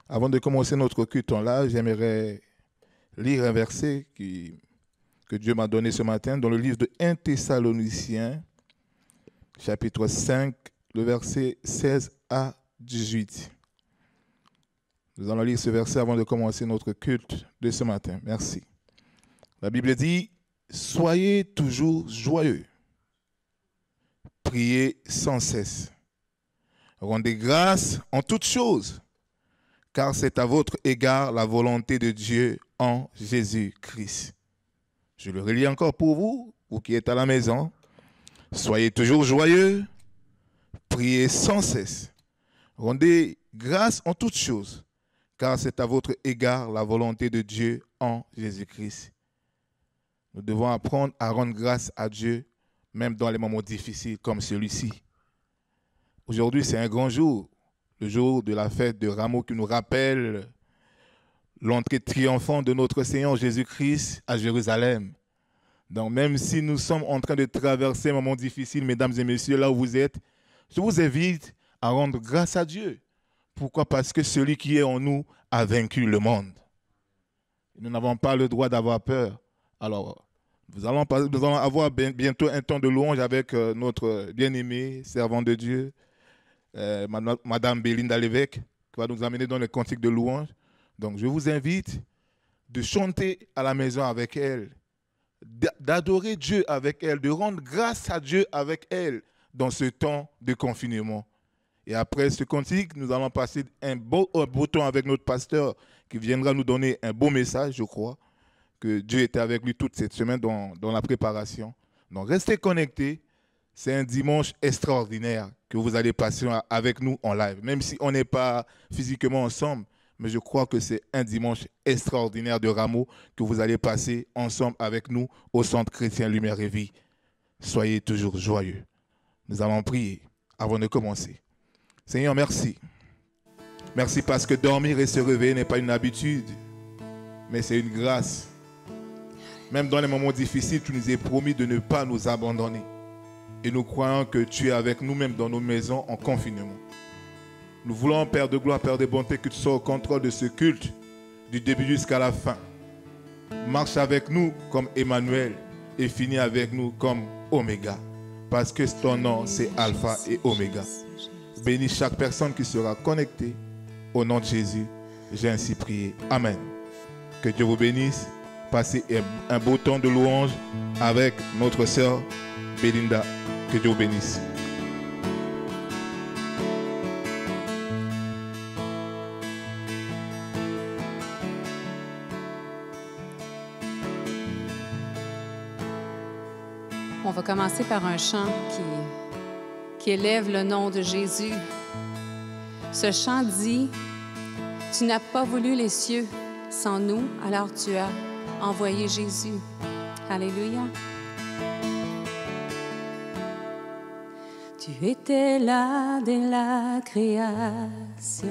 Avant de commencer notre culte en live, j'aimerais lire un verset que Dieu m'a donné ce matin dans le livre de 1 Thessaloniciens, chapitre 5, le verset 16 à 18. Nous allons lire ce verset avant de commencer notre culte de ce matin. Merci. La Bible dit, « Soyez toujours joyeux, priez sans cesse, rendez grâce en toutes choses, car c'est à votre égard la volonté de Dieu en Jésus-Christ. » Je le relis encore pour vous, vous qui êtes à la maison. « Soyez toujours joyeux, priez sans cesse, rendez grâce en toutes choses, car c'est à votre égard la volonté de Dieu en Jésus-Christ. » Nous devons apprendre à rendre grâce à Dieu, même dans les moments difficiles comme celui-ci. Aujourd'hui, c'est un grand jour, le jour de la fête de Rameau qui nous rappelle l'entrée triomphante de notre Seigneur Jésus-Christ à Jérusalem. Donc, même si nous sommes en train de traverser un moment difficile, mesdames et messieurs, là où vous êtes, je vous invite à rendre grâce à Dieu. Pourquoi? Parce que celui qui est en nous a vaincu le monde. Nous n'avons pas le droit d'avoir peur. Alors, nous allons avoir bientôt un temps de louange avec notre bien-aimée servante de Dieu, Madame Belinda Lévesque, qui va nous amener dans le cantique de louange. Donc, je vous invite de chanter à la maison avec elle, d'adorer Dieu avec elle, de rendre grâce à Dieu avec elle dans ce temps de confinement. Et après ce cantique, nous allons passer un beau temps avec notre pasteur qui viendra nous donner un beau message, je crois, que Dieu était avec lui toute cette semaine dans la préparation. Donc, restez connectés. C'est un dimanche extraordinaire que vous allez passer avec nous en live. Même si on n'est pas physiquement ensemble, mais je crois que c'est un dimanche extraordinaire de Rameau que vous allez passer ensemble avec nous au Centre chrétien Lumière et Vie. Soyez toujours joyeux. Nous allons prier avant de commencer. Seigneur, merci. Merci parce que dormir et se réveiller n'est pas une habitude, mais c'est une grâce. Même dans les moments difficiles, tu nous as promis de ne pas nous abandonner. Et nous croyons que tu es avec nous même dans nos maisons en confinement. Nous voulons, Père de gloire, Père de bonté, que tu sois au contrôle de ce culte, du début jusqu'à la fin. Marche avec nous comme Emmanuel et finis avec nous comme Oméga. Parce que ton nom, c'est Alpha et Oméga. Bénis chaque personne qui sera connectée. Au nom de Jésus, j'ai ainsi prié. Amen. Que Dieu vous bénisse. Passez un beau temps de louange avec notre sœur Belinda. Que Dieu vous bénisse. On va commencer par un chant qui élève le nom de Jésus. Ce chant dit, « Tu n'as pas voulu les cieux sans nous, alors tu as envoyé Jésus. » Alléluia. Tu étais là dès la création,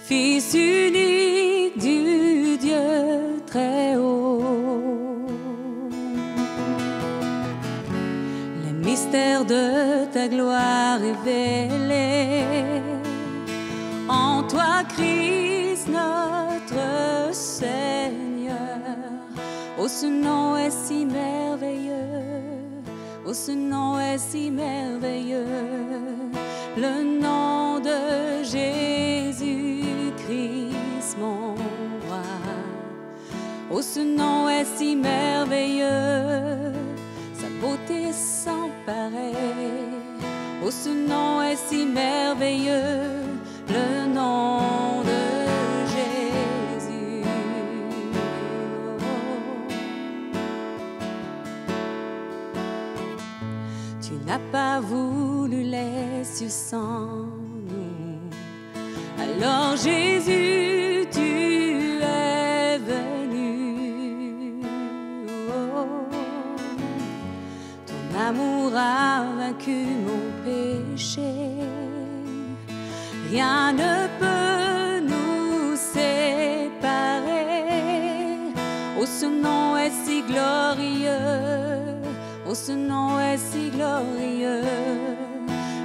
Fils unique du Dieu très haut. Les mystères de ta gloire révélés, en toi Christ notre Seigneur. Oh, ce nom est si merveilleux, oh, ce nom est si merveilleux, le nom de Jésus-Christ, mon roi. Oh, ce nom est si merveilleux, sa beauté sans pareil. Oh, ce nom est si merveilleux, le nom de Jésus. Tu n'as pas voulu les cieux sans nous. Alors Jésus, tu es venu. Ton amour a vaincu mon péché. Rien ne peut nous séparer. Oh, ce nom est si glorieux. Oh, ce nom est si glorieux.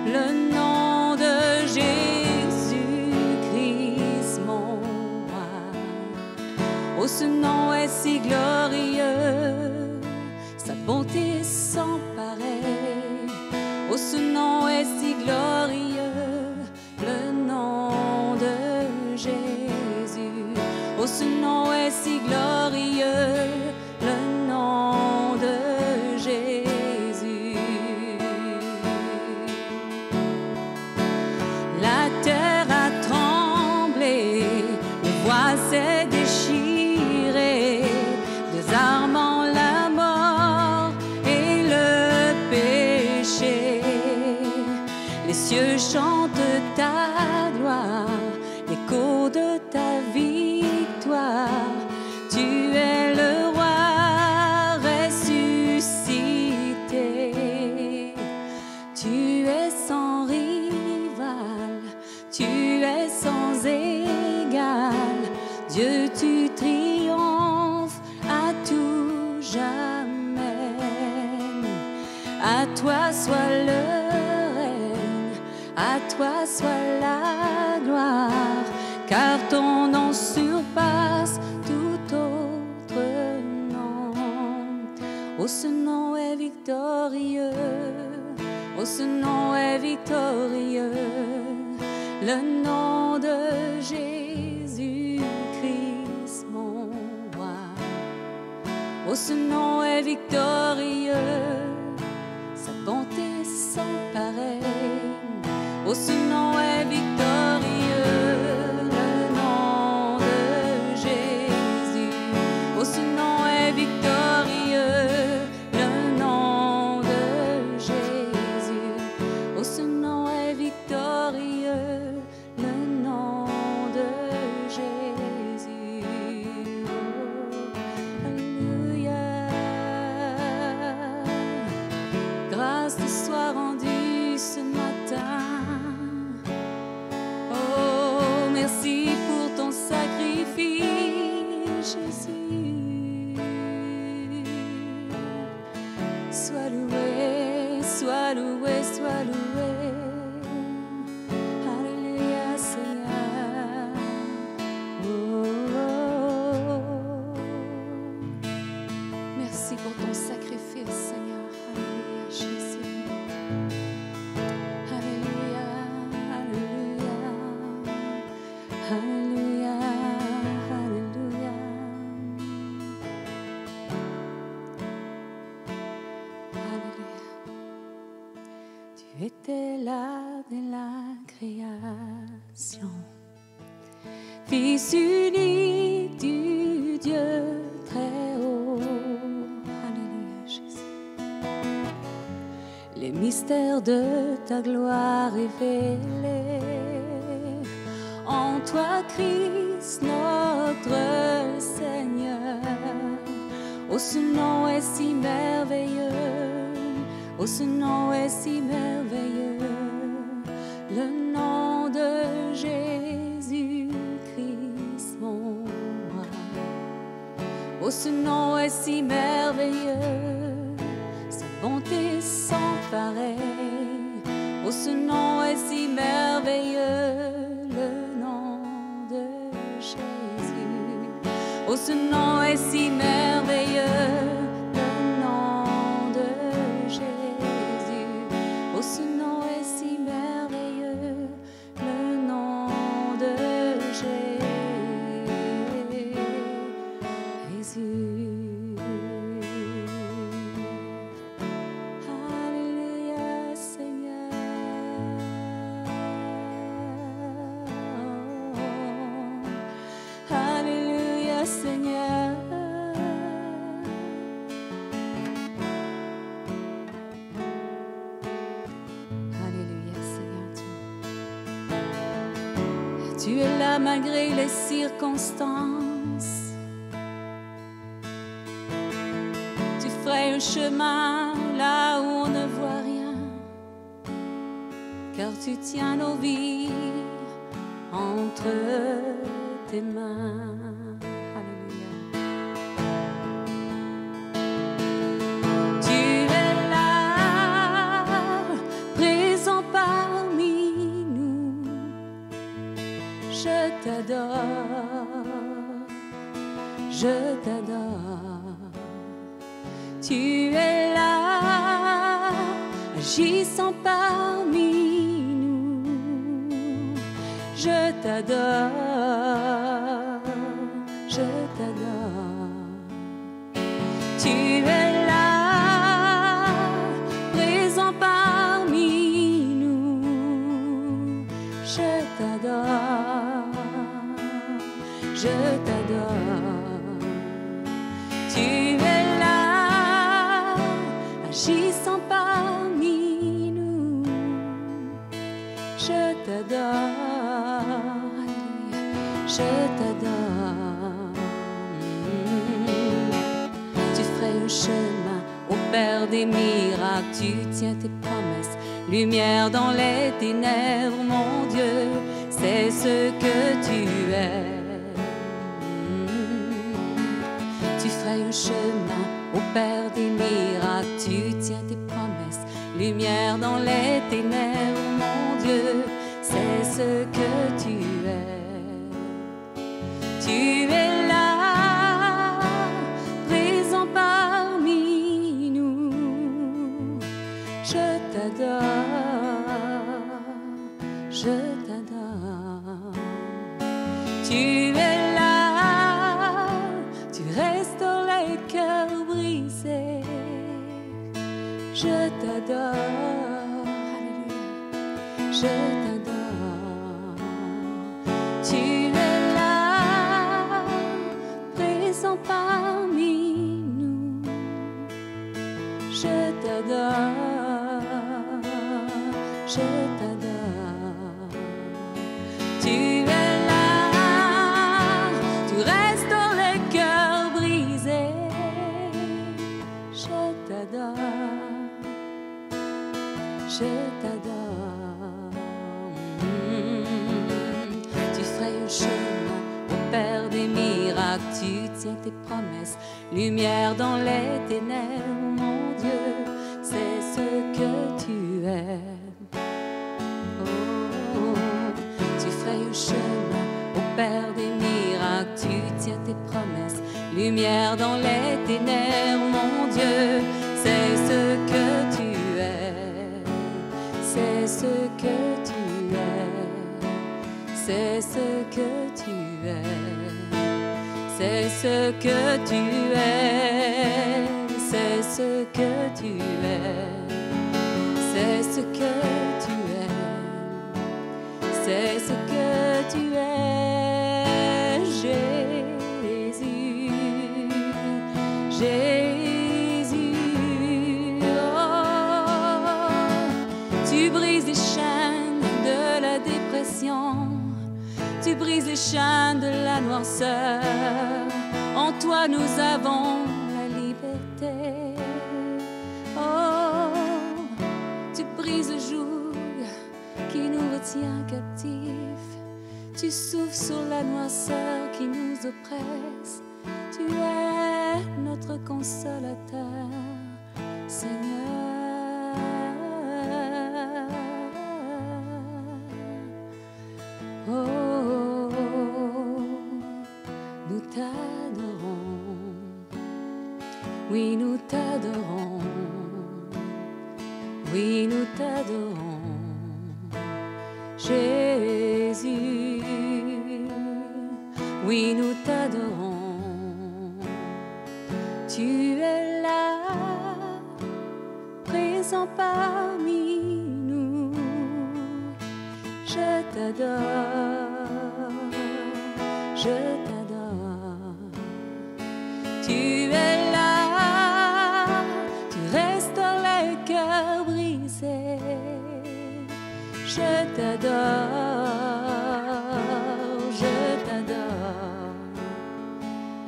Le nom de Jésus-Christ. Oh, ce nom est si glorieux, sa bonté sans pareil. Oh, ce nom est si glorieux, le nom de Jésus. Oh, ce nom est si glorieux, le nom de Jésus. La terre a tremblé, le voile s'est déchiré, désarmant la mort et le péché. Les cieux chantent ta gloire, l'écho de ta victoire. Tu es le roi ressuscité. Tu es sans rival, tu es sans égal. Dieu, tu triomphes à tout jamais. À toi soit le règne, à toi soit la gloire, car ton nom surpasse tout autre nom. Oh, ce nom est victorieux, oh, ce nom est victorieux, le nom de Jésus-Christ, mon roi. Oh, ce nom est victorieux, sa bonté sans pareil. Oh, ce nom est victorieux, le nom de Jésus. Oh, ce nom est victorieux, le nom de Jésus. Oh, ce nom est victorieux, le nom de Jésus. Oh, alléluia. Grâce te soit rendue ce matin. Oh, merci pour ton sacrifice, Jésus. Sois loué, sois loué, sois loué. Alléluia, Seigneur. Oh, oh, oh. Merci pour ton sacrifice, Seigneur. Alléluia, Jésus. Alléluia, alléluia. Alléluia, alléluia. Alléluia. Tu étais là dès la création, Fils unique du Dieu très haut. Alléluia, Jésus. Les mystères de ta gloire révélés en toi, Christ, notre Seigneur. Oh, ce nom est si merveilleux, oh, ce nom est si merveilleux, le nom de Jésus-Christ, mon roi. Oh, ce nom est si merveilleux, sa bonté sans pareil. Oh, ce nom est si merveilleux, le nom de Jésus. Oh, ce nom est si merveilleux, le nom de Jésus. Oh, ce nom est si merveilleux, le nom de Jésus. Alléluia, Seigneur. Alléluia, Seigneur. Alléluia, Seigneur Dieu. Tu es là malgré les circonstances. Tu ferais un chemin là où on ne voit rien, car tu tiens nos vies entre tes mains. Alléluia. Tu es là, présent parmi nous. Je t'adore, je t'adore. Tu es là, agissant parmi nous. Je t'adore, je t'adore. Tu es là, présent parmi nous. Je t'adore, je t'adore. Tu es là, agissant parmi nous. Je t'adore, je t'adore. Tu ferais un chemin au Père des miracles, tu tiens tes promesses. Lumière dans les ténèbres, mon Dieu, c'est ce que tu es. Tu ferais un chemin au Père des miracles, tu tiens tes promesses. Lumière dans les ténèbres, mon Dieu, c'est ce que tu es. Tu es là, présent parmi nous. Je t'adore, je t'adore. Tu es là, tu restaures les cœurs brisés. Je t'adore, alléluia, je t'adore. Tu es là, présent parmi nous. Je t'adore, je t'adore. Tu es là, tu restaures les cœurs brisés. Je t'adore, je t'adore. Tu ferais un chemin au Père des miracles, tu tiens tes promesses. Lumière dans les ténèbres, mon Dieu, c'est ce que tu es. Oh, tu ferais un chemin au Père des miracles, tu tiens tes promesses. Lumière dans les ténèbres, mon Dieu, c'est ce que tu es. C'est ce que tu es. C'est ce que tu es. C'est ce que tu es. C'est ce que tu es. C'est ce que tu es. C'est ce que tu es, Jésus. Jésus. Oh, tu brises les chaînes de la dépression. Tu brises les chaînes de la noirceur. En toi nous avons la liberté. Oh, tu brises le joug qui nous retient captifs. Tu souffles sur la noirceur qui nous oppresse. Tu es notre consolateur, Seigneur. Oh, nous t'adorons, oui nous t'adorons, oui nous t'adorons, Jésus, oui nous t'adorons. Tu es là, présent parmi nous. Je t'adore, je t'adore. Tu es là, tu restaures les cœurs brisés. Je t'adore, je t'adore.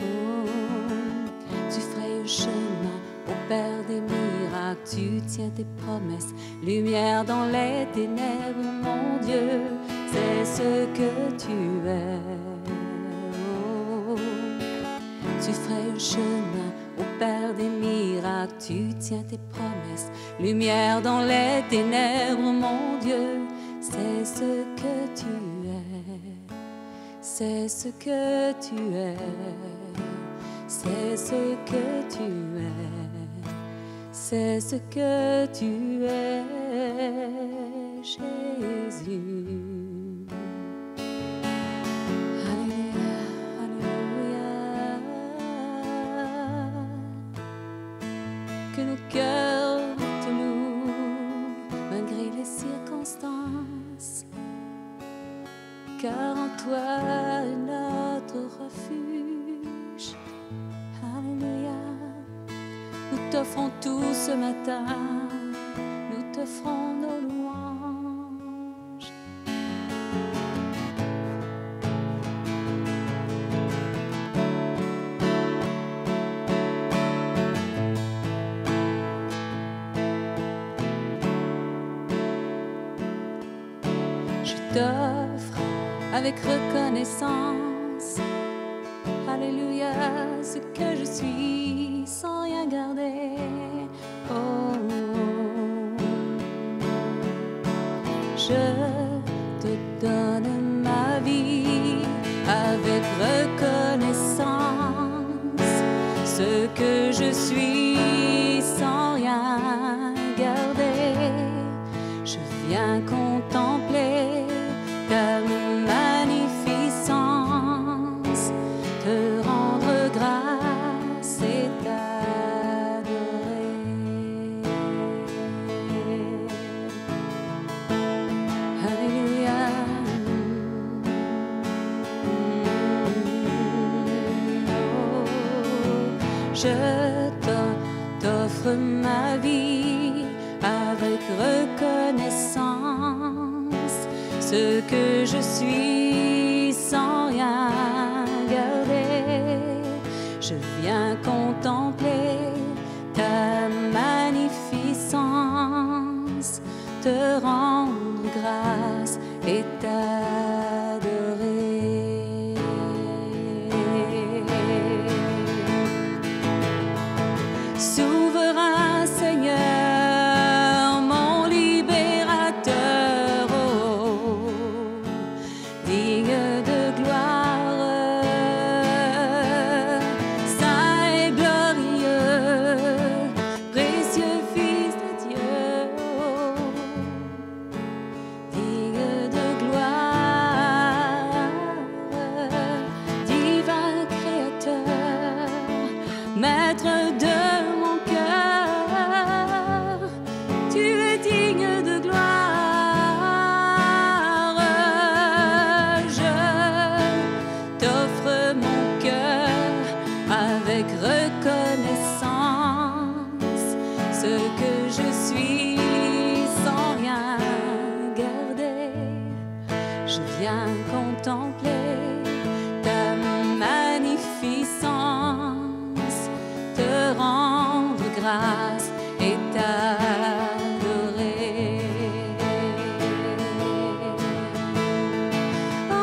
Oh, tu ferais un chemin au Père des miracles, tu tiens tes promesses. Lumière dans les ténèbres, mon Dieu, c'est ce que tu es. Oh, tu ferais un chemin au Père des miracles, tu tiens tes promesses. Lumière dans les ténèbres, mon Dieu, c'est ce que tu es. C'est ce que tu es. C'est ce que tu es, c'est ce que tu es, Jésus. Alléluia, alléluia. Que nos cœurs te louent malgré les circonstances, car en toi est notre refuge. Alléluia. Nous t'offrons tout ce matin, nous t'offrons nos louanges. Je t'offre avec reconnaissance, alléluia, ce que je suis sans rien garder. Oh, je te donne ma vie avec reconnaissance, ce que je suis sans rien garder. Je viens contempler ta magnificence, te rendre grâce et t'adorer. Alléluia. Je t'offre ma vie avec reconnaissance, ce que je suis sans rien garder. Je viens contempler ta magnificence, te rendre grâce et t'adorer. Souverain Seigneur, mon libérateur, oh, digne de gloire, saint et glorieux, précieux Fils de Dieu, oh, digne de gloire, divin créateur, maître de mon cœur, tu es digne de gloire. Je t'offre mon cœur avec reconnaissance, ce que je suis sans rien garder. Je viens contempler ta magnificence, te rendre grâce et t'adorer. Oh,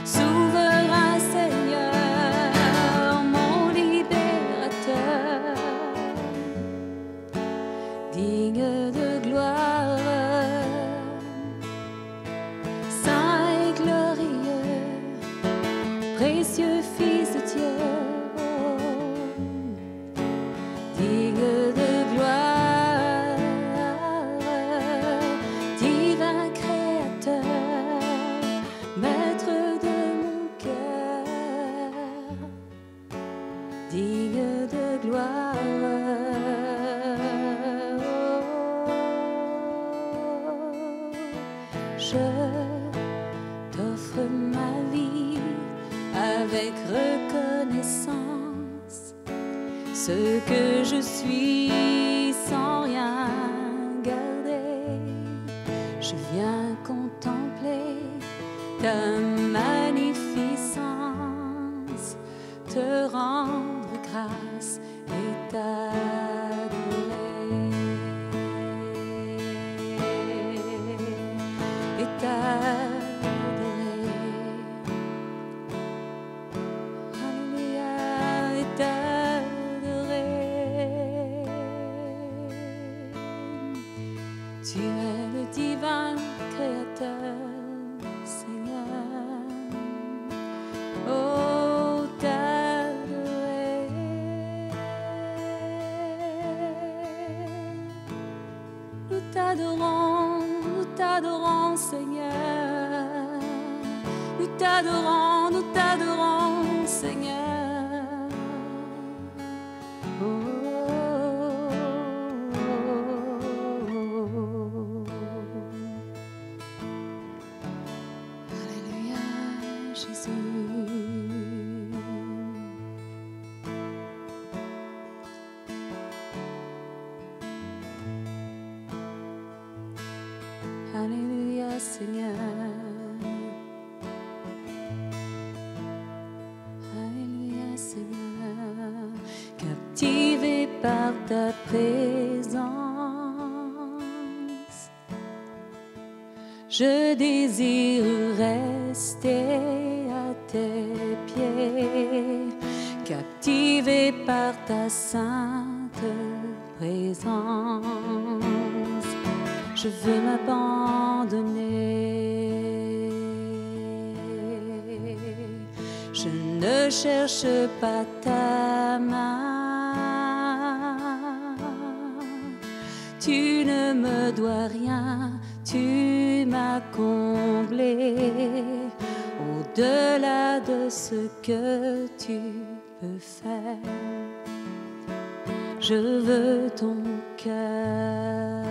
souverain Seigneur, mon libérateur, digne de gloire, saint et glorieux, précieux Fils de Dieu, oh, digne de gloire, divin créateur, maître de mon cœur, digne de gloire. Je t'offre ma vie avec reconnaissance, ce que je suis sans rien garder. Je viens contempler ta magnificence, te rendre grâce et t'adorer. Et t'adorer. t'adorons, Seigneur. Alléluia, Jésus. Alléluia, Seigneur. Alléluia, Seigneur. Captivé par ta présence, je désire rester à tes pieds. Captivé par ta sainte présence, je veux m'abandonner. Je ne cherche pas ta main. Tu ne me dois rien, tu m'as comblé. Au-delà de ce que tu peux faire, je veux ton cœur.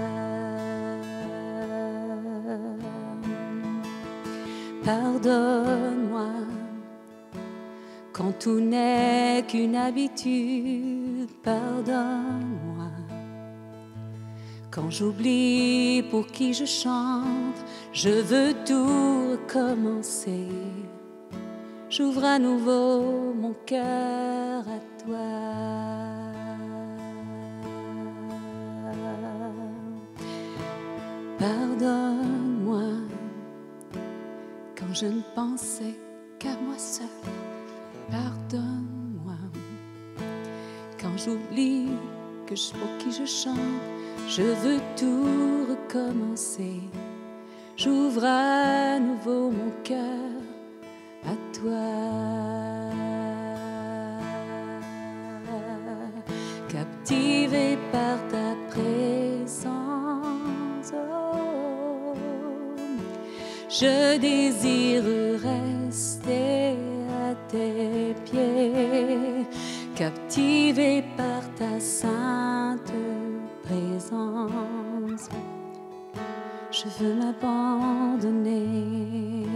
Pardonne-moi quand tout n'est qu'une habitude. Pardonne-moi quand j'oublie pour qui je chante. Je veux tout recommencer. J'ouvre à nouveau mon cœur à toi. Pardonne-moi quand je ne pensais qu'à moi seul. Pardonne-moi quand j'oublie que pour qui je chante. Je veux tout recommencer. J'ouvre à nouveau mon cœur à toi. Captivé par ta présence, oh, je désire rester à tes pieds. Captivé par ta sainte présence, je veux m'abandonner.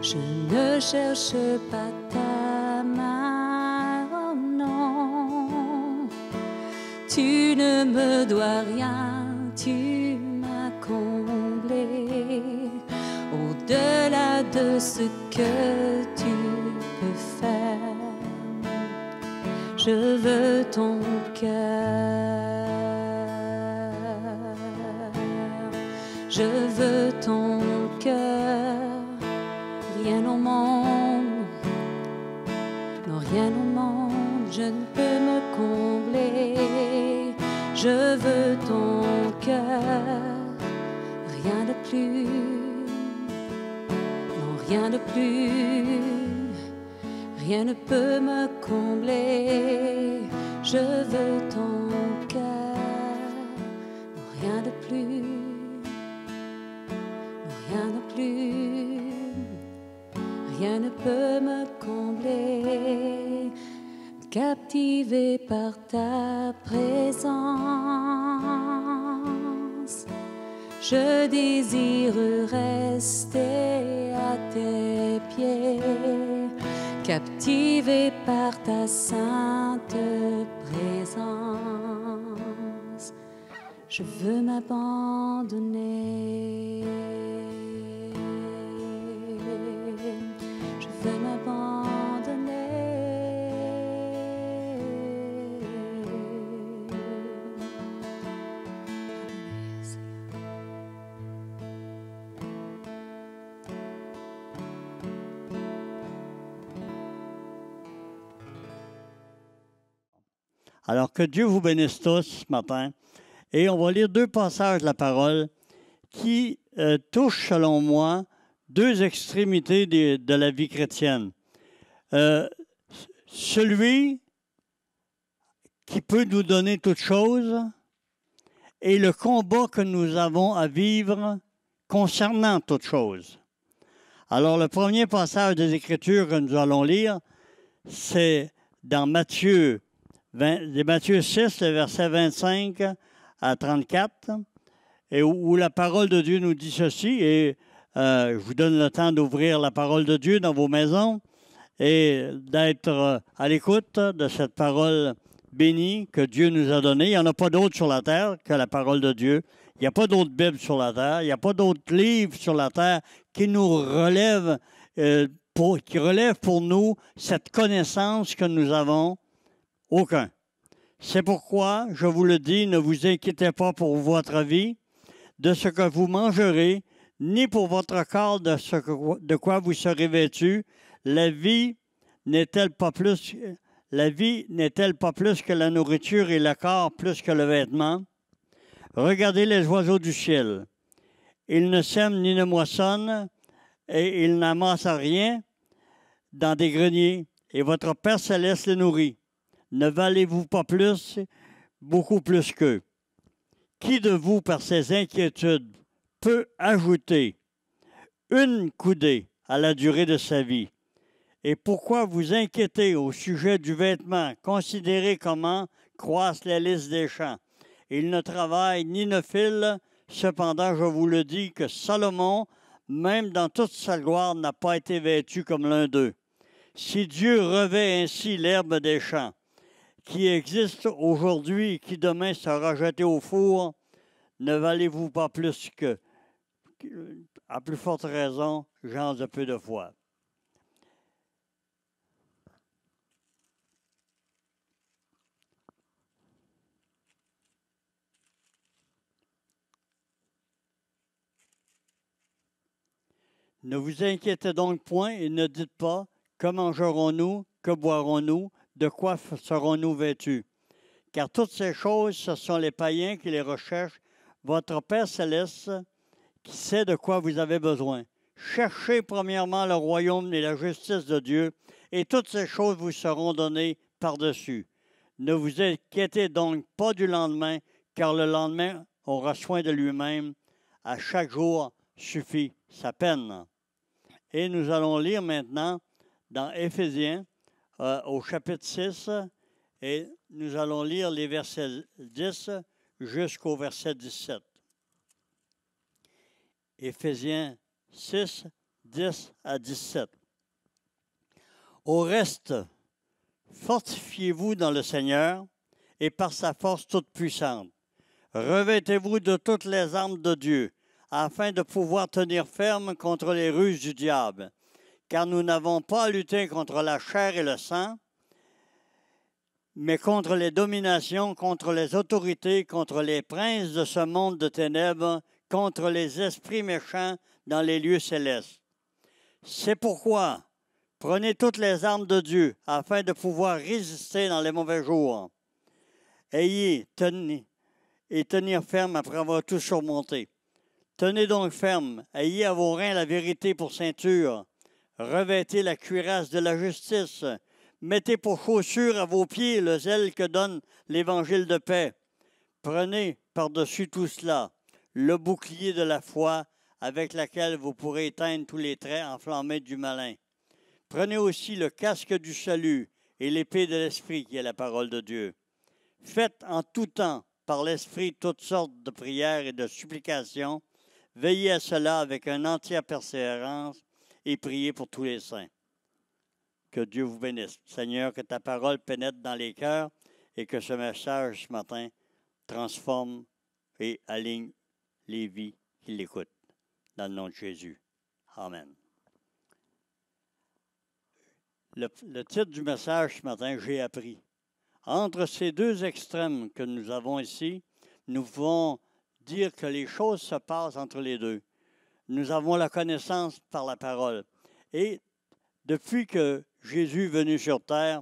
Je ne cherche pas ta main, oh non. Tu ne me dois rien, tu m'as comblé. Au-delà de ce que tu peux faire, je veux ton cœur. Je veux ton cœur. Rien au monde, non rien au monde, je ne peux me combler. Je veux ton cœur, rien de plus, non rien de plus, rien ne peut me combler. Je veux ton cœur, non rien de plus, non rien de plus. Rien ne peut me combler. Captivé par ta présence, je désire rester à tes pieds. Captivé par ta sainte présence, je veux m'abandonner. Je veux m'abandonner. Alors que Dieu vous bénisse tous ce matin. Et on va lire deux passages de la parole qui touchent, selon moi, deux extrémités de la vie chrétienne. Celui qui peut nous donner toutes choses et le combat que nous avons à vivre concernant toutes choses. Alors, le premier passage des Écritures que nous allons lire, c'est dans Matthieu 6, le verset 25 à 34, et où la parole de Dieu nous dit ceci, et je vous donne le temps d'ouvrir la parole de Dieu dans vos maisons et d'être à l'écoute de cette parole bénie que Dieu nous a donnée. Il n'y en a pas d'autre sur la terre que la parole de Dieu. Il n'y a pas d'autre Bible sur la terre. Il n'y a pas d'autre livre sur la terre qui nous relève, qui relève pour nous cette connaissance que nous avons. Aucun. C'est pourquoi, je vous le dis, ne vous inquiétez pas pour votre vie, de ce que vous mangerez, ni pour votre corps de quoi vous serez vêtu. La vie n'est-elle pas plus que la nourriture et le corps plus que le vêtement? Regardez les oiseaux du ciel. Ils ne sèment ni ne moissonnent, et ils n'amassent rien dans des greniers, et votre Père céleste les nourrit. Ne valez-vous pas plus, beaucoup plus qu'eux? Qui de vous, par ses inquiétudes, peut ajouter une coudée à la durée de sa vie? Et pourquoi vous inquiétez au sujet du vêtement? Considérez comment croissent les lys des champs. Ils ne travaillent ni ne filent. Cependant, je vous le dis que Salomon, même dans toute sa gloire, n'a pas été vêtu comme l'un d'eux. Si Dieu revêt ainsi l'herbe des champs, qui existe aujourd'hui et qui demain sera jetée au four, ne valez-vous pas plus que, à plus forte raison, gens de peu de foi? Ne vous inquiétez donc point et ne dites pas, que mangerons-nous, que boirons-nous, de quoi serons-nous vêtus? Car toutes ces choses, ce sont les païens qui les recherchent. Votre Père céleste, qui sait de quoi vous avez besoin. Cherchez premièrement le royaume et la justice de Dieu, et toutes ces choses vous seront données par-dessus. Ne vous inquiétez donc pas du lendemain, car le lendemain aura soin de lui-même. À chaque jour suffit sa peine. Et nous allons lire maintenant dans Éphésiens, au chapitre 6, et nous allons lire les versets 10 jusqu'au verset 17. Éphésiens 6, 10 à 17. Au reste, fortifiez-vous dans le Seigneur et par sa force toute puissante. Revêtez-vous de toutes les armes de Dieu, afin de pouvoir tenir ferme contre les ruses du diable. Car nous n'avons pas à lutter contre la chair et le sang, mais contre les dominations, contre les autorités, contre les princes de ce monde de ténèbres, contre les esprits méchants dans les lieux célestes. C'est pourquoi prenez toutes les armes de Dieu, afin de pouvoir résister dans les mauvais jours. Tenir ferme après avoir tout surmonté. Tenez donc ferme, ayez à vos reins la vérité pour ceinture, revêtez la cuirasse de la justice, mettez pour chaussure à vos pieds le zèle que donne l'évangile de paix. Prenez par-dessus tout cela le bouclier de la foi avec laquelle vous pourrez éteindre tous les traits enflammés du malin. Prenez aussi le casque du salut et l'épée de l'Esprit qui est la parole de Dieu. Faites en tout temps par l'Esprit toutes sortes de prières et de supplications. Veillez à cela avec une entière persévérance et priez pour tous les saints. Que Dieu vous bénisse. Seigneur, que ta parole pénètre dans les cœurs et que ce message ce matin transforme et aligne les vies qui l'écoutent. Dans le nom de Jésus. Amen. Le titre du message ce matin, j'ai appris. Entre ces deux extrêmes que nous avons ici, nous pouvons dire que les choses se passent entre les deux. Nous avons la connaissance par la parole. Et depuis que Jésus est venu sur terre,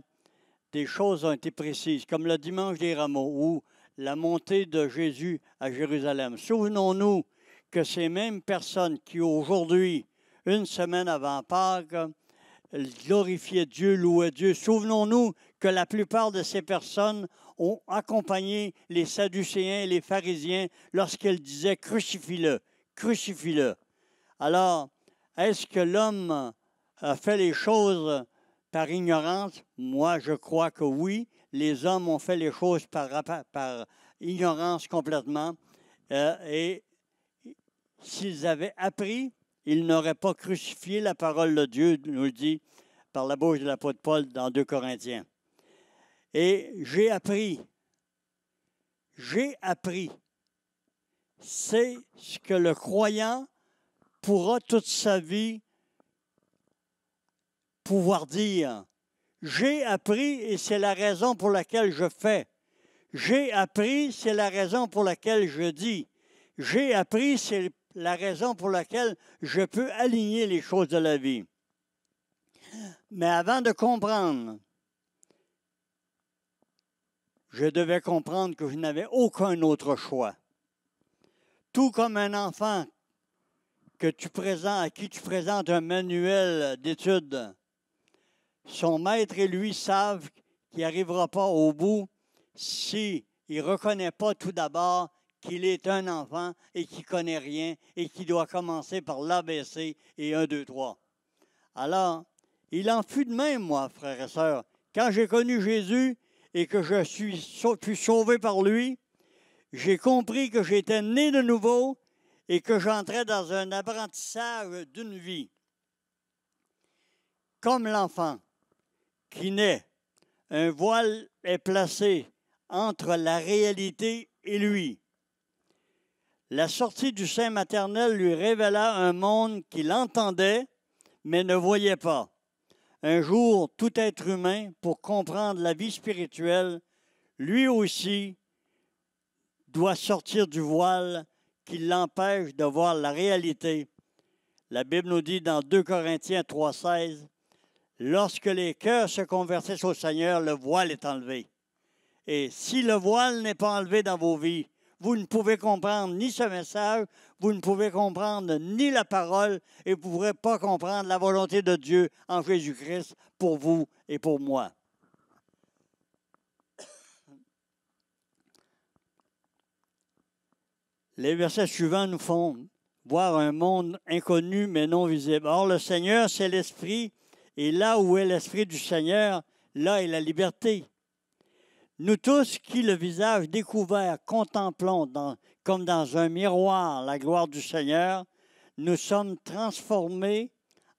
des choses ont été précises, comme le dimanche des rameaux ou la montée de Jésus à Jérusalem. Souvenons-nous que ces mêmes personnes qui aujourd'hui, une semaine avant Pâques, glorifiaient Dieu, louaient Dieu. Souvenons-nous que la plupart de ces personnes ont accompagné les Sadducéens et les pharisiens lorsqu'ils disaient « crucifie-le, crucifie-le. Alors, est-ce que l'homme a fait les choses par ignorance? Moi, je crois que oui. Les hommes ont fait les choses par ignorance complètement. Et s'ils avaient appris, ils n'auraient pas crucifié la parole de Dieu, nous le dit par la bouche de l'apôtre Paul dans 2 Corinthiens. Et j'ai appris. C'est ce que le croyant pourra toute sa vie pouvoir dire. J'ai appris et c'est la raison pour laquelle je fais. J'ai appris, c'est la raison pour laquelle je dis. J'ai appris, c'est la raison pour laquelle je peux aligner les choses de la vie. Mais avant de comprendre, je devais comprendre que je n'avais aucun autre choix. Tout comme un enfant à qui tu présentes un manuel d'études, son maître et lui savent qu'il n'arrivera pas au bout s'il ne reconnaît pas tout d'abord qu'il est un enfant et qu'il ne connaît rien et qu'il doit commencer par l'ABC et 1, 2, 3. Alors, il en fut de même, moi, frères et sœurs. Quand j'ai connu Jésus et que je suis sauvé par lui, j'ai compris que j'étais né de nouveau et que j'entrais dans un apprentissage d'une vie. Comme l'enfant qui naît, un voile est placé entre la réalité et lui. La sortie du sein maternel lui révéla un monde qu'il entendait, mais ne voyait pas. Un jour, tout être humain, pour comprendre la vie spirituelle, lui aussi doit sortir du voile qui l'empêche de voir la réalité. La Bible nous dit dans 2 Corinthiens 3,16, « Lorsque les cœurs se convertissent au Seigneur, le voile est enlevé. » Et si le voile n'est pas enlevé dans vos vies, vous ne pouvez comprendre ni ce message, vous ne pouvez comprendre ni la parole, et vous ne pourrez pas comprendre la volonté de Dieu en Jésus-Christ pour vous et pour moi. Les versets suivants nous font voir un monde inconnu mais non visible. Or, le Seigneur, c'est l'Esprit, et là où est l'Esprit du Seigneur, là est la liberté. Nous tous qui, le visage découvert, contemplons comme dans un miroir la gloire du Seigneur, nous sommes transformés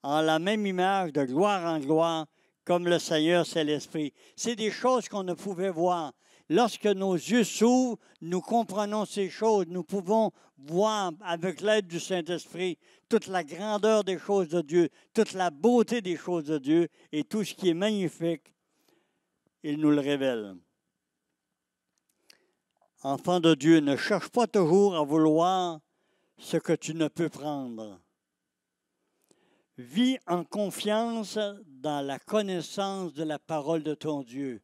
en la même image de gloire en gloire, comme le Seigneur, c'est l'Esprit. C'est des choses qu'on ne pouvait voir. Lorsque nos yeux s'ouvrent, nous comprenons ces choses. Nous pouvons voir, avec l'aide du Saint-Esprit, toute la grandeur des choses de Dieu, toute la beauté des choses de Dieu et tout ce qui est magnifique. Il nous le révèle. Enfant de Dieu, ne cherche pas toujours à vouloir ce que tu ne peux prendre. Vis en confiance dans la connaissance de la parole de ton Dieu.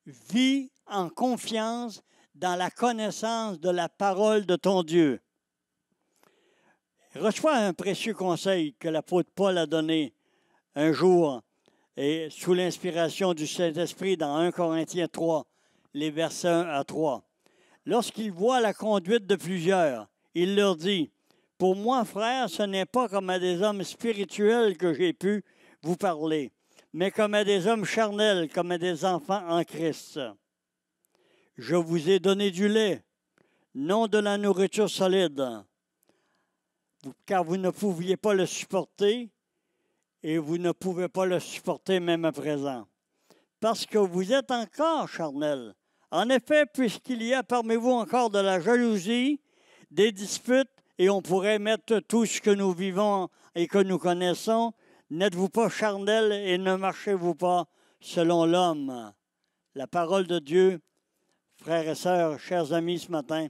Vis en confiance dans la connaissance de la parole de ton Dieu. Reçois un précieux conseil que l'apôtre Paul a donné un jour et sous l'inspiration du Saint-Esprit dans 1 Corinthiens 3, les versets 1 à 3. Lorsqu'il voit la conduite de plusieurs, il leur dit, « Pour moi, frères, ce n'est pas comme à des hommes spirituels que j'ai pu vous parler, mais comme à des hommes charnels, comme à des enfants en Christ. Je vous ai donné du lait, non de la nourriture solide, car vous ne pouviez pas le supporter et vous ne pouvez pas le supporter même à présent, parce que vous êtes encore charnels. En effet, puisqu'il y a parmi vous encore de la jalousie, des disputes, et on pourrait mettre tout ce que nous vivons et que nous connaissons, n'êtes-vous pas charnels et ne marchez-vous pas selon l'homme? » La parole de Dieu, frères et sœurs, chers amis, ce matin,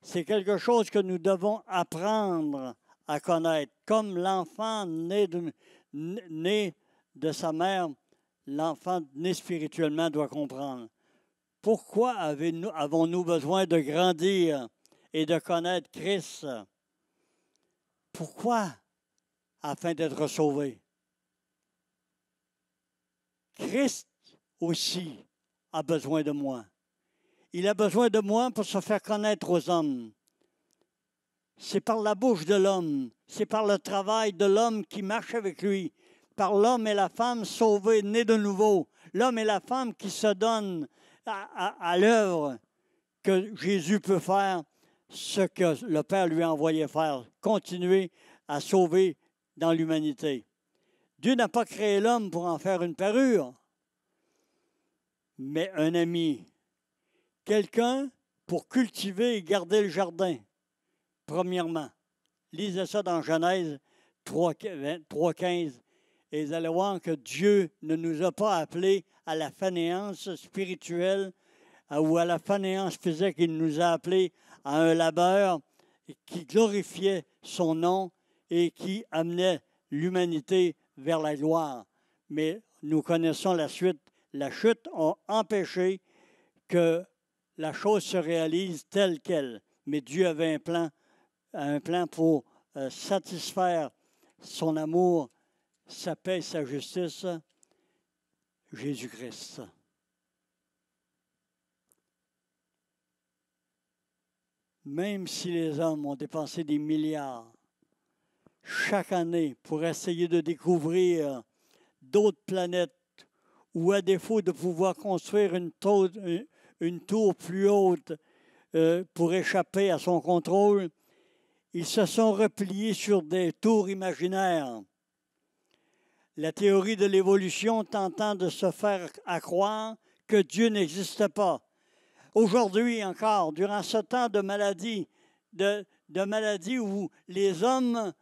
c'est quelque chose que nous devons apprendre à connaître. Comme l'enfant né de sa mère, l'enfant né spirituellement doit comprendre. Pourquoi avons-nous besoin de grandir et de connaître Christ? Pourquoi? Afin d'être sauvés. Christ aussi a besoin de moi. Il a besoin de moi pour se faire connaître aux hommes. c'est par la bouche de l'homme, c'est par le travail de l'homme qui marche avec lui, par l'homme et la femme sauvés, nés de nouveau, l'homme et la femme qui se donnent à l'œuvre que Jésus peut faire ce que le Père lui a envoyé faire, continuer à sauver dans l'humanité. Dieu n'a pas créé l'homme pour en faire une parure, mais un ami, quelqu'un pour cultiver et garder le jardin, premièrement. Lisez ça dans Genèse 3,15 et vous allez voir que Dieu ne nous a pas appelés à la fainéance spirituelle ou à la fainéance physique. Il nous a appelés à un labeur qui glorifiait son nom et qui amenait l'humanité vers la gloire. Mais nous connaissons la suite. La chute a empêché que la chose se réalise telle qu'elle. Mais Dieu avait un plan pour satisfaire son amour, sa paix, sa justice, Jésus-Christ. Même si les hommes ont dépensé des milliards chaque année pour essayer de découvrir d'autres planètes ou à défaut de pouvoir construire une tour plus haute pour échapper à son contrôle, ils se sont repliés sur des tours imaginaires. La théorie de l'évolution tentant de se faire croire que Dieu n'existe pas. Aujourd'hui encore, durant ce temps de maladie, où les hommes,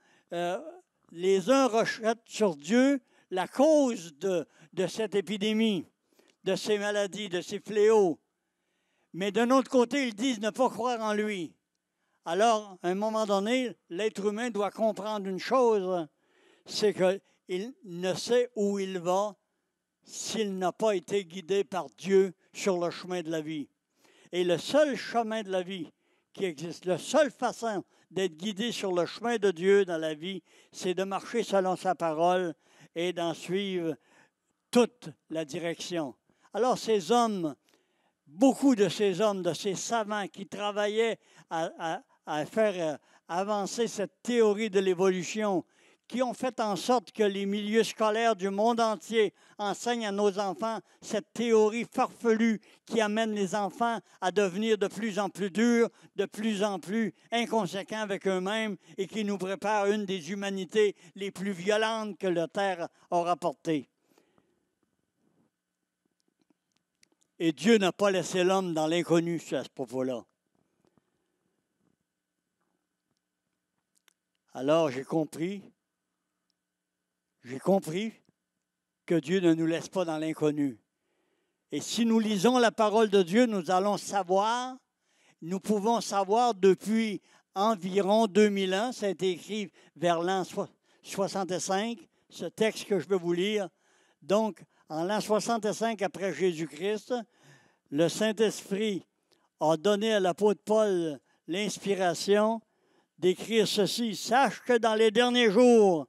les uns rejettent sur Dieu la cause de cette épidémie, de ces maladies, de ces fléaux. Mais d'un autre côté, ils disent ne pas croire en lui. Alors, à un moment donné, l'être humain doit comprendre une chose, c'est qu'il ne sait où il va s'il n'a pas été guidé par Dieu sur le chemin de la vie. Et le seul chemin de la vie qui existe, la seule façon d'être guidé sur le chemin de Dieu dans la vie, c'est de marcher selon sa parole et d'en suivre toute la direction. Alors ces hommes, beaucoup de ces hommes, de ces savants qui travaillaient à faire avancer cette théorie de l'évolution, qui ont fait en sorte que les milieux scolaires du monde entier enseignent à nos enfants cette théorie farfelue qui amène les enfants à devenir de plus en plus durs, de plus en plus inconséquents avec eux-mêmes et qui nous prépare une des humanités les plus violentes que la Terre aura portées. Et Dieu n'a pas laissé l'homme dans l'inconnu à ce propos-là. Alors j'ai compris que Dieu ne nous laisse pas dans l'inconnu. Et si nous lisons la parole de Dieu, nous pouvons savoir depuis environ 2000 ans, ça a été écrit vers l'an 65, ce texte que je vais vous lire. Donc, en l'an 65 après Jésus-Christ, le Saint-Esprit a donné à l'apôtre Paul l'inspiration d'écrire ceci. « Sache que dans les derniers jours,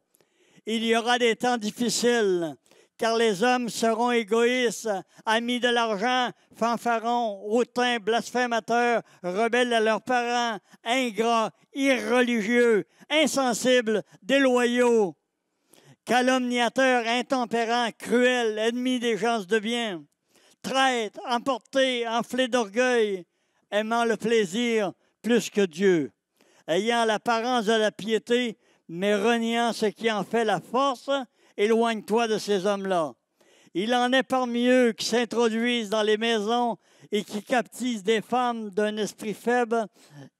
il y aura des temps difficiles, car les hommes seront égoïstes, amis de l'argent, fanfarons, hautains, blasphémateurs, rebelles à leurs parents, ingrats, irreligieux, insensibles, déloyaux, calomniateurs, intempérants, cruels, ennemis des gens de bien, traîtres, emportés, enflés d'orgueil, aimant le plaisir plus que Dieu, ayant l'apparence de la piété, mais reniant ce qui en fait la force. Éloigne-toi de ces hommes-là. Il en est parmi eux qui s'introduisent dans les maisons et qui captivent des femmes d'un esprit faible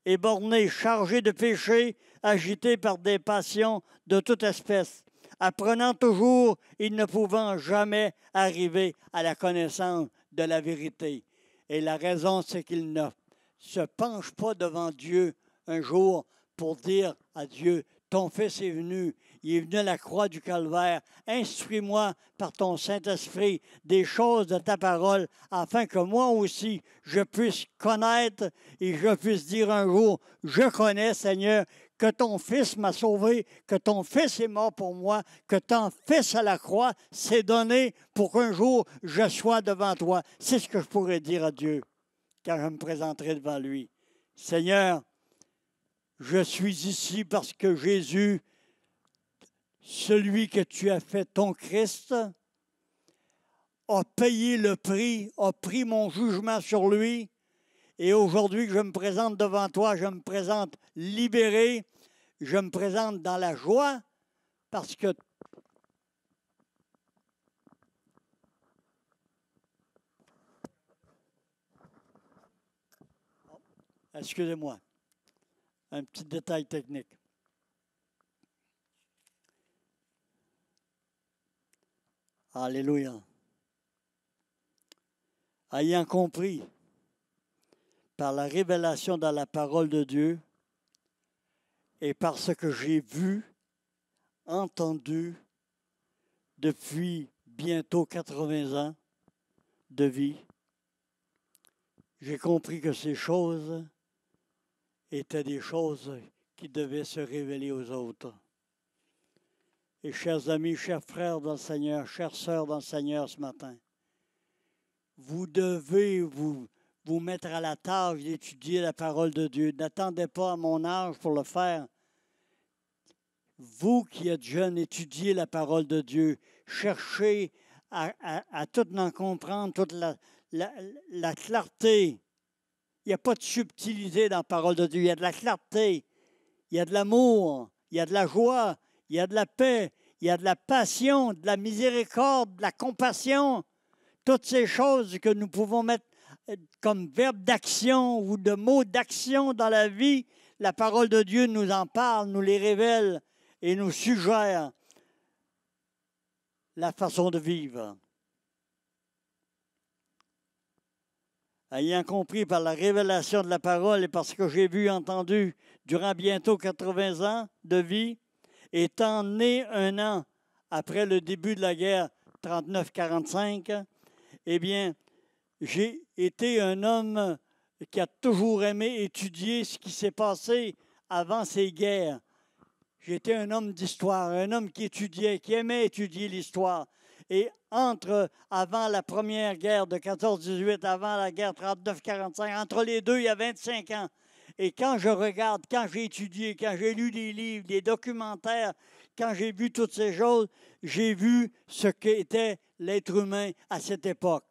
et borné, chargés de péché, agités par des passions de toute espèce, apprenant toujours et ne pouvant jamais arriver à la connaissance de la vérité. Et la raison, c'est qu'ils ne se penchent pas devant Dieu un jour pour dire à Dieu, ton Fils est venu, il est venu à la croix du Calvaire. Instruis-moi par ton Saint-Esprit des choses de ta parole, afin que moi aussi, je puisse connaître et je puisse dire un jour, je connais, Seigneur, que ton Fils m'a sauvé, que ton Fils est mort pour moi, que ton Fils à la croix s'est donné pour qu'un jour je sois devant toi. C'est ce que je pourrais dire à Dieu quand je me présenterai devant lui. Seigneur, je suis ici parce que Jésus, celui que tu as fait ton Christ, a payé le prix, a pris mon jugement sur lui. Et aujourd'hui que je me présente devant toi, je me présente libéré, je me présente dans la joie parce que excusez-moi, un petit détail technique. Alléluia. Ayant compris par la révélation dans la parole de Dieu et par ce que j'ai vu, entendu depuis bientôt 80 ans de vie, j'ai compris que ces choses étaient des choses qui devaient se révéler aux autres. Et chers amis, chers frères dans le Seigneur, chères sœurs dans le Seigneur ce matin, vous devez vous mettre à la tâche d'étudier la parole de Dieu. N'attendez pas à mon âge pour le faire. Vous qui êtes jeunes, étudiez la parole de Dieu. Cherchez à tout en comprendre, toute la clarté. Il n'y a pas de subtilité dans la parole de Dieu. Il y a de la clarté, il y a de l'amour, il y a de la joie, il y a de la paix, il y a de la passion, de la miséricorde, de la compassion. Toutes ces choses que nous pouvons mettre comme verbe d'action ou de mots d'action dans la vie, la parole de Dieu nous en parle, nous les révèle et nous suggère la façon de vivre. Ayant compris par la révélation de la parole et parce que j'ai vu et entendu durant bientôt 80 ans de vie, étant né un an après le début de la guerre 39-45, eh bien, j'ai été un homme qui a toujours aimé étudier ce qui s'est passé avant ces guerres. J'étais un homme d'histoire, un homme qui étudiait, qui aimait étudier l'histoire. Et avant la première guerre de 14-18, avant la guerre 39-45, entre les deux, il y a 25 ans. Et quand je regarde, quand j'ai étudié, quand j'ai lu des livres, des documentaires, quand j'ai vu toutes ces choses, j'ai vu ce qu'était l'être humain à cette époque.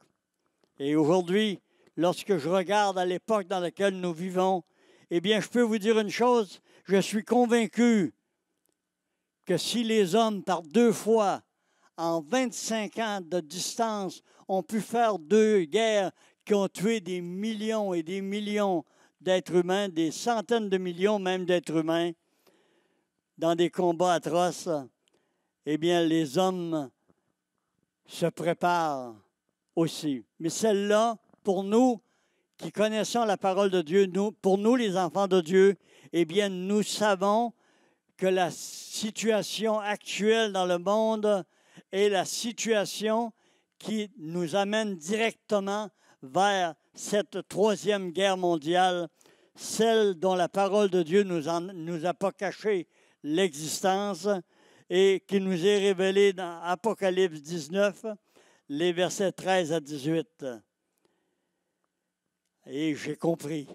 Et aujourd'hui, lorsque je regarde à l'époque dans laquelle nous vivons, eh bien, je peux vous dire une chose, je suis convaincu que si les hommes, par 2 fois, en 25 ans de distance, ont pu faire 2 guerres qui ont tué des millions et des millions d'êtres humains, des centaines de millions même d'êtres humains, dans des combats atroces, eh bien, les hommes se préparent aussi. Mais celle-là, pour nous qui connaissons la parole de Dieu, pour nous les enfants de Dieu, eh bien, nous savons que la situation actuelle dans le monde est la situation qui nous amène directement vers cette 3e guerre mondiale, celle dont la parole de Dieu nous a pas caché l'existence et qui nous est révélée dans Apocalypse 19, les versets 13 à 18. Et j'ai compris.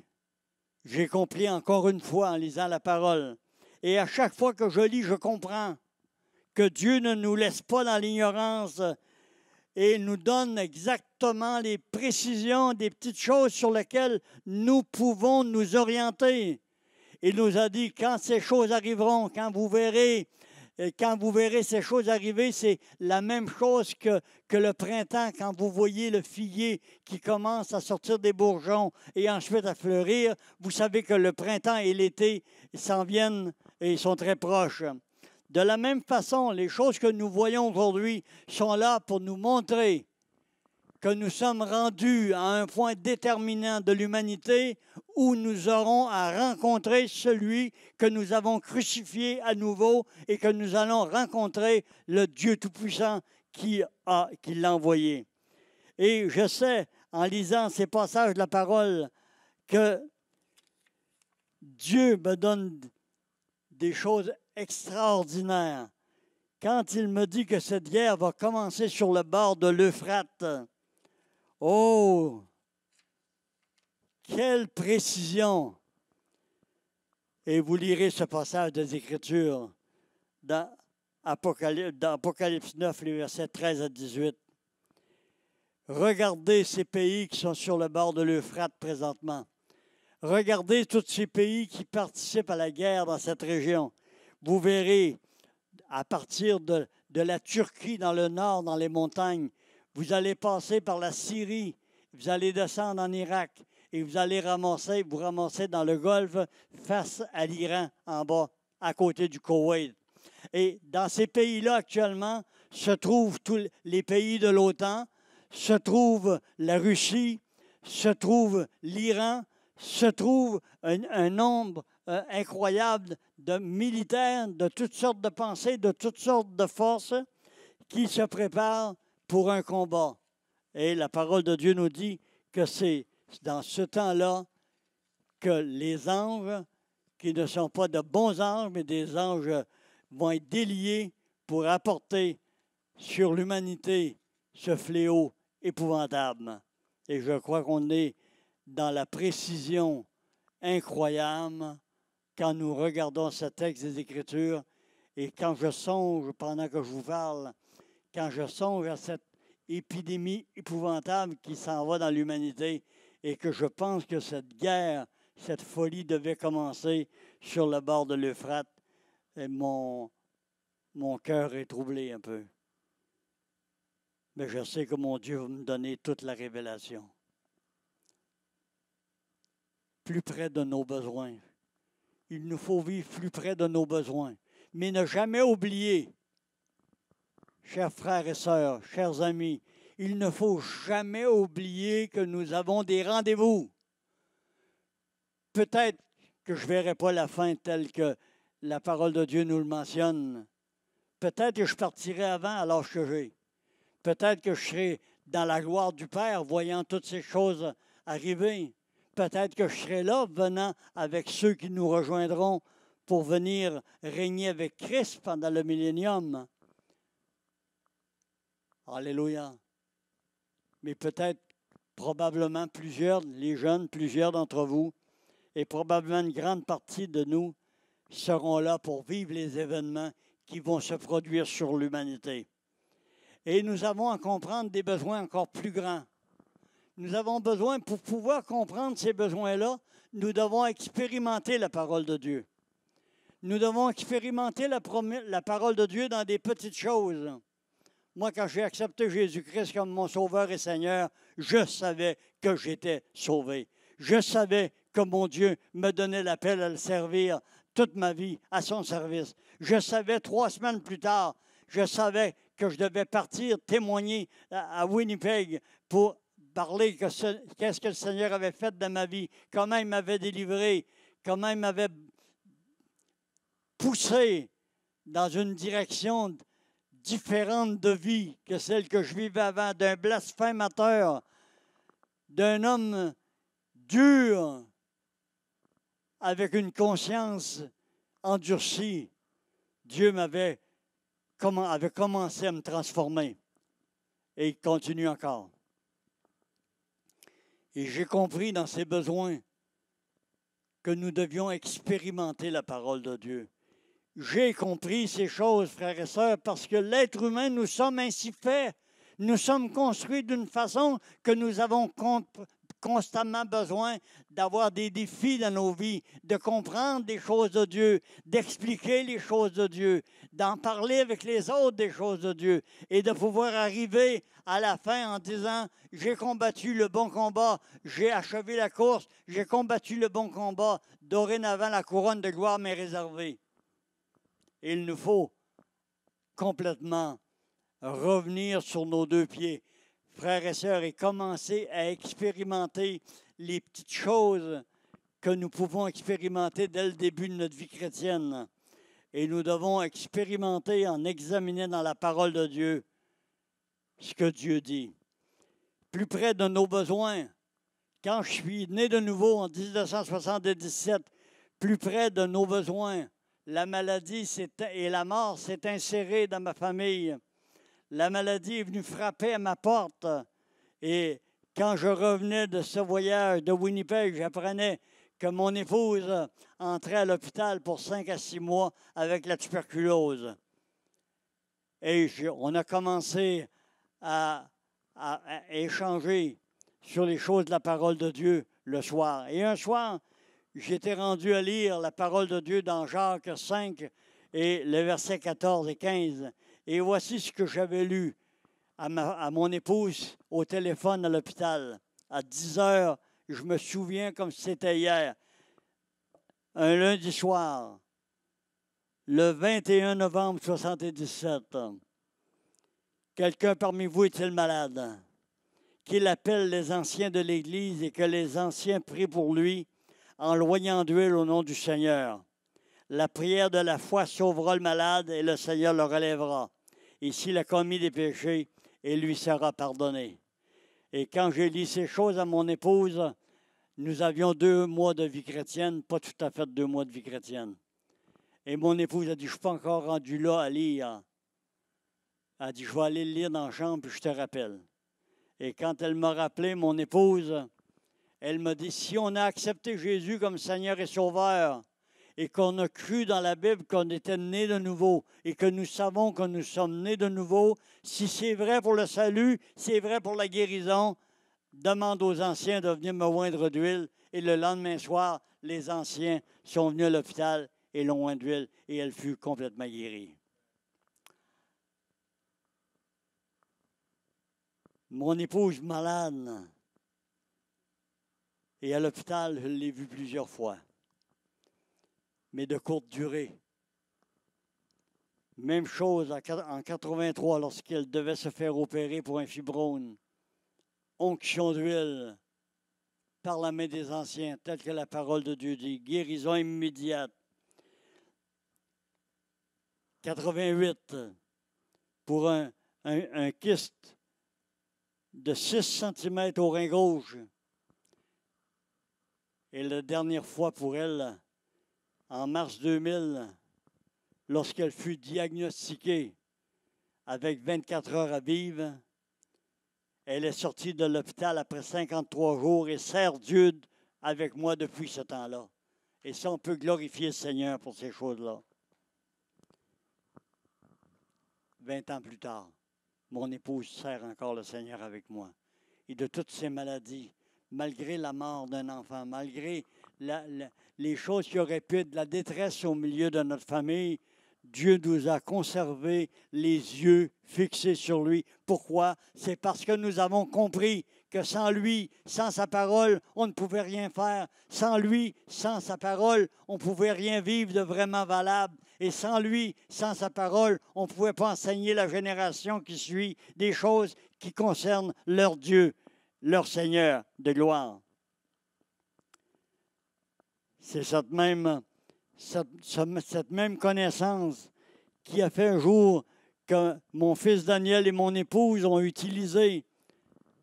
J'ai compris encore une fois en lisant la parole. Et à chaque fois que je lis, je comprends que Dieu ne nous laisse pas dans l'ignorance et nous donne exactement les précisions des petites choses sur lesquelles nous pouvons nous orienter. Il nous a dit, quand ces choses arriveront, quand vous verrez ces choses arriver, c'est la même chose que le printemps, quand vous voyez le figuier qui commence à sortir des bourgeons et ensuite à fleurir. Vous savez que le printemps et l'été s'en viennent et ils sont très proches. De la même façon, les choses que nous voyons aujourd'hui sont là pour nous montrer que nous sommes rendus à un point déterminant de l'humanité où nous aurons à rencontrer celui que nous avons crucifié à nouveau et que nous allons rencontrer le Dieu Tout-Puissant qui l'a envoyé. Et je sais, en lisant ces passages de la parole, que Dieu me donne des choses extraordinaires. Quand il me dit que cette guerre va commencer sur le bord de l'Euphrate, oh, quelle précision! Et vous lirez ce passage des Écritures dans Apocalypse 9, les versets 13 à 18. Regardez ces pays qui sont sur le bord de l'Euphrate présentement. Regardez tous ces pays qui participent à la guerre dans cette région. Vous verrez, à partir de la Turquie dans le nord, dans les montagnes, vous allez passer par la Syrie, vous allez descendre en Irak et vous allez vous ramasser dans le Golfe face à l'Iran en bas, à côté du Koweït. Et dans ces pays-là, actuellement, se trouvent tous les pays de l'OTAN, se trouve la Russie, se trouve l'Iran, se trouve un nombre incroyable de militaires, de toutes sortes de pensées, de toutes sortes de forces qui se préparent pour un combat. Et la parole de Dieu nous dit que c'est dans ce temps-là que les anges, qui ne sont pas de bons anges, mais des anges, vont être déliés pour apporter sur l'humanité ce fléau épouvantable. Et je crois qu'on est dans la précision incroyable quand nous regardons ce texte des Écritures et quand je songe, pendant que je vous parle, quand je songe à cette épidémie épouvantable qui s'en va dans l'humanité et que je pense que cette guerre, cette folie devait commencer sur le bord de l'Euphrate, et mon cœur est troublé un peu. Mais je sais que mon Dieu va me donner toute la révélation. Plus près de nos besoins. Il nous faut vivre plus près de nos besoins. Mais ne jamais oublier, chers frères et sœurs, chers amis, il ne faut jamais oublier que nous avons des rendez-vous. Peut-être que je ne verrai pas la fin telle que la parole de Dieu nous le mentionne. Peut-être que je partirai avant à l'âge que j'ai. Peut-être que je serai dans la gloire du Père, voyant toutes ces choses arriver. Peut-être que je serai là, venant avec ceux qui nous rejoindront pour venir régner avec Christ pendant le millénium. Alléluia. Mais peut-être, probablement plusieurs, les jeunes, plusieurs d'entre vous, et probablement une grande partie de nous, seront là pour vivre les événements qui vont se produire sur l'humanité. Et nous avons à comprendre des besoins encore plus grands. Nous avons besoin, pour pouvoir comprendre ces besoins-là, nous devons expérimenter la parole de Dieu. Nous devons expérimenter la parole de Dieu dans des petites choses. Moi, quand j'ai accepté Jésus-Christ comme mon Sauveur et Seigneur, je savais que j'étais sauvé. Je savais que mon Dieu me donnait l'appel à le servir toute ma vie à son service. Je savais 3 semaines plus tard, je savais que je devais partir témoigner à Winnipeg pour parler qu'est-ce que le Seigneur avait fait dans ma vie, comment il m'avait délivré, comment il m'avait poussé dans une direction différente de vie que celle que je vivais avant, d'un blasphémateur, d'un homme dur, avec une conscience endurcie. Dieu avait commencé à me transformer et il continue encore. Et j'ai compris dans ses besoins que nous devions expérimenter la parole de Dieu. J'ai compris ces choses, frères et sœurs, parce que l'être humain, nous sommes ainsi faits. Nous sommes construits d'une façon que nous avons constamment besoin d'avoir des défis dans nos vies, de comprendre des choses de Dieu, d'expliquer les choses de Dieu, d'en parler avec les autres des choses de Dieu et de pouvoir arriver à la fin en disant « J'ai combattu le bon combat, j'ai achevé la course, j'ai combattu le bon combat, dorénavant la couronne de gloire m'est réservée. » Il nous faut complètement revenir sur nos 2 pieds, frères et sœurs, et commencer à expérimenter les petites choses que nous pouvons expérimenter dès le début de notre vie chrétienne. Et nous devons expérimenter en examinant dans la parole de Dieu ce que Dieu dit. Plus près de nos besoins, quand je suis né de nouveau en 1977, plus près de nos besoins, la maladie et la mort s'est insérée dans ma famille. La maladie est venue frapper à ma porte. Et quand je revenais de ce voyage de Winnipeg, j'apprenais que mon épouse entrait à l'hôpital pour 5 à 6 mois avec la tuberculose. Et on a commencé à échanger sur les choses de la parole de Dieu le soir. Et un soir, j'étais rendu à lire la parole de Dieu dans Jacques 5 et les versets 14 et 15. Et voici ce que j'avais lu à mon épouse au téléphone à l'hôpital. À 10 heures, je me souviens comme si c'était hier, un lundi soir, le 21 novembre 1977. Quelqu'un parmi vous est-il malade? Qu'il appelle les anciens de l'Église et que les anciens prient pour lui en loyant d'huile au nom du Seigneur. La prière de la foi sauvera le malade et le Seigneur le relèvera. Et s'il a commis des péchés, il lui sera pardonné. Et quand j'ai lu ces choses à mon épouse, nous avions 2 mois de vie chrétienne, pas tout à fait 2 mois de vie chrétienne. Et mon épouse a dit, je ne suis pas encore rendu là à lire. Elle a dit, je vais aller le lire dans la chambre, puis je te rappelle. Et quand elle m'a rappelé, mon épouse, elle m'a dit, si on a accepté Jésus comme Seigneur et Sauveur, et qu'on a cru dans la Bible qu'on était né de nouveau, et que nous savons que nous sommes nés de nouveau, si c'est vrai pour le salut, c'est vrai pour la guérison, demande aux anciens de venir me oindre d'huile. Et le lendemain soir, les anciens sont venus à l'hôpital et l'ont oint d'huile, et elle fut complètement guérie. Mon épouse malade, et à l'hôpital, je l'ai vue plusieurs fois, mais de courte durée. Même chose en 1983, lorsqu'elle devait se faire opérer pour un fibrome. Onction d'huile par la main des anciens, telle que la parole de Dieu dit. Guérison immédiate. 88, pour un kyste de 6 cm au rein gauche. Et la dernière fois pour elle, en mars 2000, lorsqu'elle fut diagnostiquée avec 24 heures à vivre, elle est sortie de l'hôpital après 53 jours et sert Dieu avec moi depuis ce temps-là. Et ça, on peut glorifier le Seigneur pour ces choses-là. 20 ans plus tard, mon épouse sert encore le Seigneur avec moi. Et de toutes ces maladies, malgré la mort d'un enfant, malgré les choses qui auraient pu être de la détresse au milieu de notre famille, Dieu nous a conservé les yeux fixés sur lui. Pourquoi? C'est parce que nous avons compris que sans lui, sans sa parole, on ne pouvait rien faire. Sans lui, sans sa parole, on ne pouvait rien vivre de vraiment valable. Et sans lui, sans sa parole, on ne pouvait pas enseigner la génération qui suit des choses qui concernent leur Dieu, leur Seigneur de gloire. C'est cette même connaissance qui a fait un jour que mon fils Daniel et mon épouse ont utilisé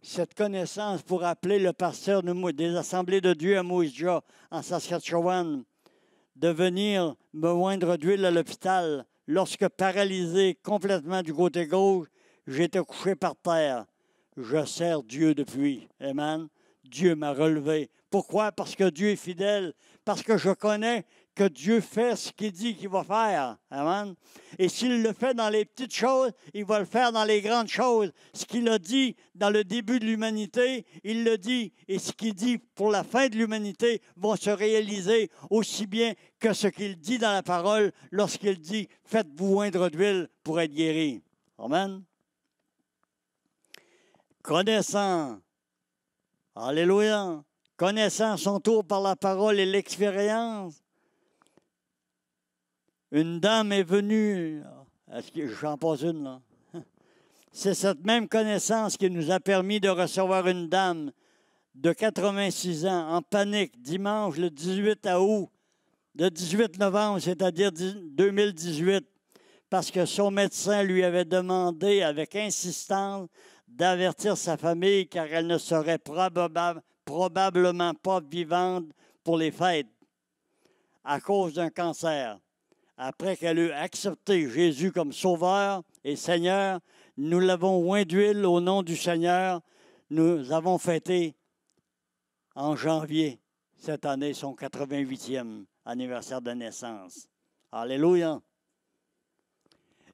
cette connaissance pour appeler le pasteur des Assemblées de Dieu à Moose-Jaw, en Saskatchewan, de venir me oindre d'huile à l'hôpital. Lorsque paralysé complètement du côté gauche, j'étais couché par terre. Je sers Dieu depuis. Amen. Dieu m'a relevé. Pourquoi? Parce que Dieu est fidèle. Parce que je connais que Dieu fait ce qu'il dit qu'il va faire. Amen. Et s'il le fait dans les petites choses, il va le faire dans les grandes choses. Ce qu'il a dit dans le début de l'humanité, il le dit. Et ce qu'il dit pour la fin de l'humanité va se réaliser aussi bien que ce qu'il dit dans la parole lorsqu'il dit « Faites-vous oindre d'huile pour être guéri. » Amen. Connaissant, alléluia, connaissant son tour par la parole et l'expérience, une dame est venue, est-ce que j'en passe une là? C'est cette même connaissance qui nous a permis de recevoir une dame de 86 ans en panique dimanche le 18 août, le 18 novembre, c'est-à-dire 2018, parce que son médecin lui avait demandé avec insistance d'avertir sa famille car elle ne serait probablement pas vivante pour les fêtes à cause d'un cancer. Après qu'elle eut accepté Jésus comme Sauveur et Seigneur, nous l'avons oint d'huile au nom du Seigneur. Nous avons fêté en janvier cette année son 88e anniversaire de naissance. Alléluia.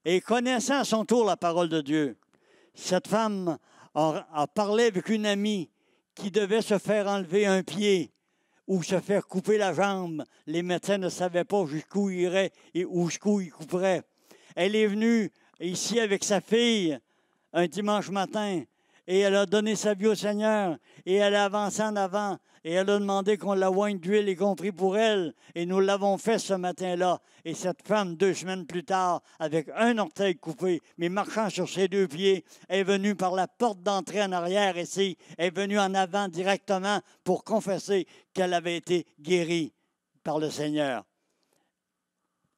Et connaissant à son tour la parole de Dieu, cette femme a parlé avec une amie qui devait se faire enlever un pied ou se faire couper la jambe. Les médecins ne savaient pas jusqu'où il irait et jusqu'où il couperait. Elle est venue ici avec sa fille un dimanche matin et elle a donné sa vie au Seigneur et elle a avancé en avant et elle a demandé qu'on la oigne d'huile, y compris pour elle. Et nous l'avons fait ce matin-là. Et cette femme, 2 semaines plus tard, avec un orteil coupé, mais marchant sur ses 2 pieds, est venue par la porte d'entrée en arrière ici, est venue en avant directement pour confesser qu'elle avait été guérie par le Seigneur.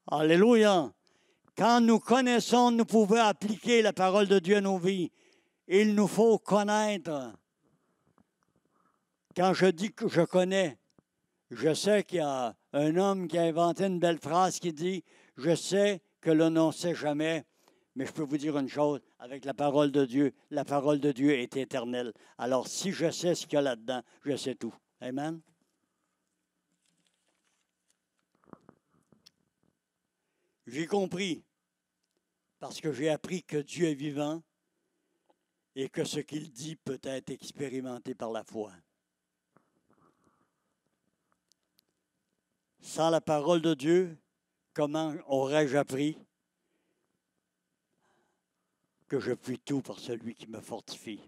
Alléluia! Quand nous connaissons, nous pouvons appliquer la parole de Dieu à nos vies. Il nous faut connaître. Quand je dis que je connais, je sais qu'il y a un homme qui a inventé une belle phrase qui dit « Je sais que l'on n'en sait jamais, mais je peux vous dire une chose, avec la parole de Dieu est éternelle. Alors si je sais ce qu'il y a là-dedans, je sais tout. » Amen. J'ai compris, parce que j'ai appris que Dieu est vivant et que ce qu'il dit peut être expérimenté par la foi. Sans la parole de Dieu, comment aurais-je appris que je puis tout par celui qui me fortifie?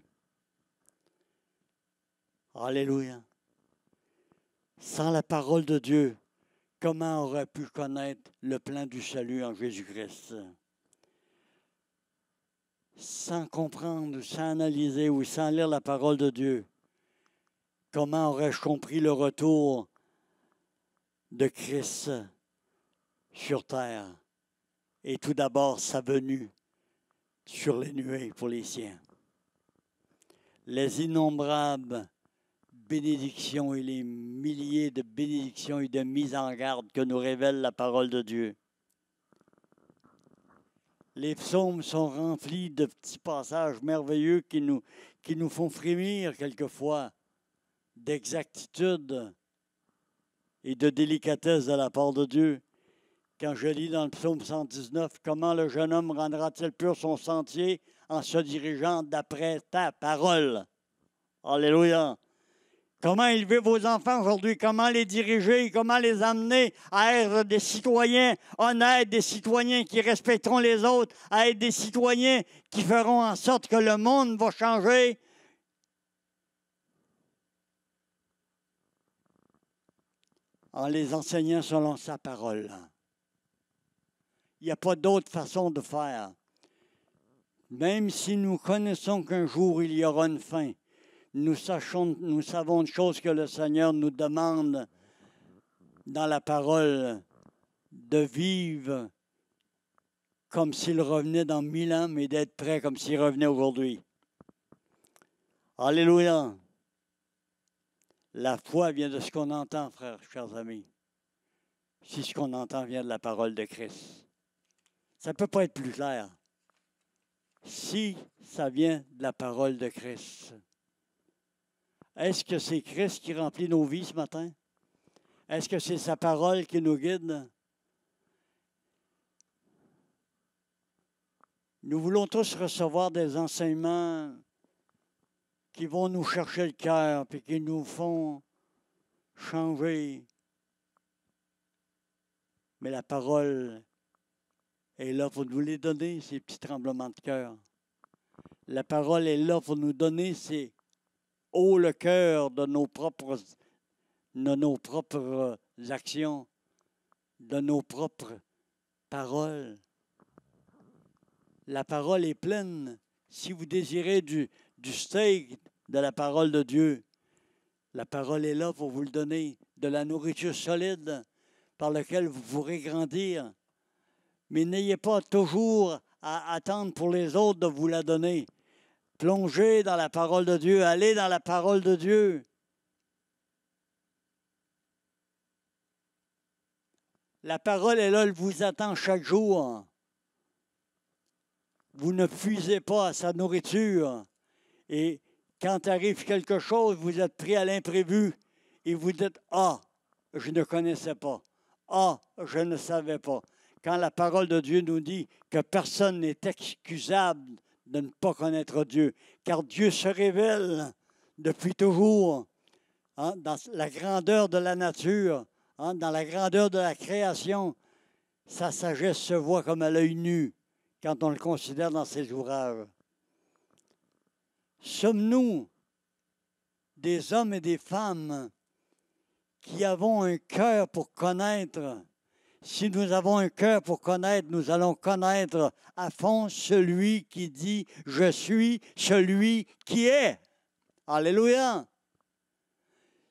Alléluia. Sans la parole de Dieu, comment aurais-je pu connaître le plan du salut en Jésus-Christ? Sans comprendre, sans analyser ou sans lire la parole de Dieu, comment aurais-je compris le retour de Christ sur terre et tout d'abord sa venue sur les nuées pour les siens? Les innombrables bénédictions et les milliers de bénédictions et de mises en garde que nous révèle la parole de Dieu. Les psaumes sont remplis de petits passages merveilleux qui nous font frémir quelquefois d'exactitude et de délicatesse de la part de Dieu. Quand je lis dans le psaume 119, « Comment le jeune homme rendra-t-il pur son sentier en se dirigeant d'après ta parole? » Alléluia! Comment élever vos enfants aujourd'hui? Comment les diriger? Comment les amener à être des citoyens honnêtes, des citoyens qui respecteront les autres, à être des citoyens qui feront en sorte que le monde va changer? En les enseignant selon sa parole. Il n'y a pas d'autre façon de faire. Même si nous connaissons qu'un jour il y aura une fin, nous savons une chose que le Seigneur nous demande dans la parole, de vivre comme s'il revenait dans 1000 ans, mais d'être prêt comme s'il revenait aujourd'hui. Alléluia! La foi vient de ce qu'on entend, frères, chers amis. Si ce qu'on entend vient de la parole de Christ. Ça ne peut pas être plus clair. Si ça vient de la parole de Christ. Est-ce que c'est Christ qui remplit nos vies ce matin? Est-ce que c'est sa parole qui nous guide? Nous voulons tous recevoir des enseignements qui vont nous chercher le cœur et qui nous font changer. Mais la parole est là pour nous les donner, ces petits tremblements de cœur. La parole est là pour nous donner ces hauts le cœur de nos propres actions, de nos propres paroles. La parole est pleine. Si vous désirez du steak de la parole de Dieu, la parole est là pour vous le donner, de la nourriture solide par laquelle vous pourrez grandir. Mais n'ayez pas toujours à attendre pour les autres de vous la donner. Plongez dans la parole de Dieu, allez dans la parole de Dieu. La parole est là, elle vous attend chaque jour. Vous ne puisez pas à sa nourriture. Et quand arrive quelque chose, vous êtes pris à l'imprévu. et vous dites « Ah, je ne connaissais pas. Ah, je ne savais pas. » Quand la parole de Dieu nous dit que personne n'est excusable de ne pas connaître Dieu, car Dieu se révèle depuis toujours dans la grandeur de la nature, dans la grandeur de la création. Sa sagesse se voit comme à l'œil nu quand on le considère dans ses ouvrages. Sommes-nous des hommes et des femmes qui avons un cœur pour connaître? Si nous avons un cœur pour connaître, nous allons connaître à fond celui qui dit « Je suis celui qui est ». Alléluia!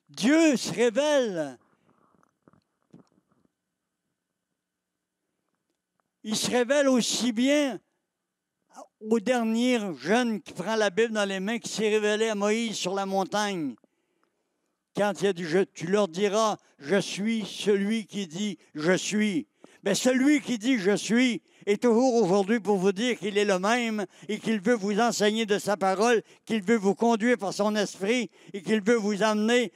Dieu se révèle. Il se révèle aussi bien au dernier jeune qui prend la Bible dans les mains, qui s'est révélé à Moïse sur la montagne. Quand il a dit, tu leur diras, je suis celui qui dit, je suis. Mais celui qui dit, je suis, est toujours aujourd'hui pour vous dire qu'il est le même et qu'il veut vous enseigner de sa parole, qu'il veut vous conduire par son esprit et qu'il veut vous amener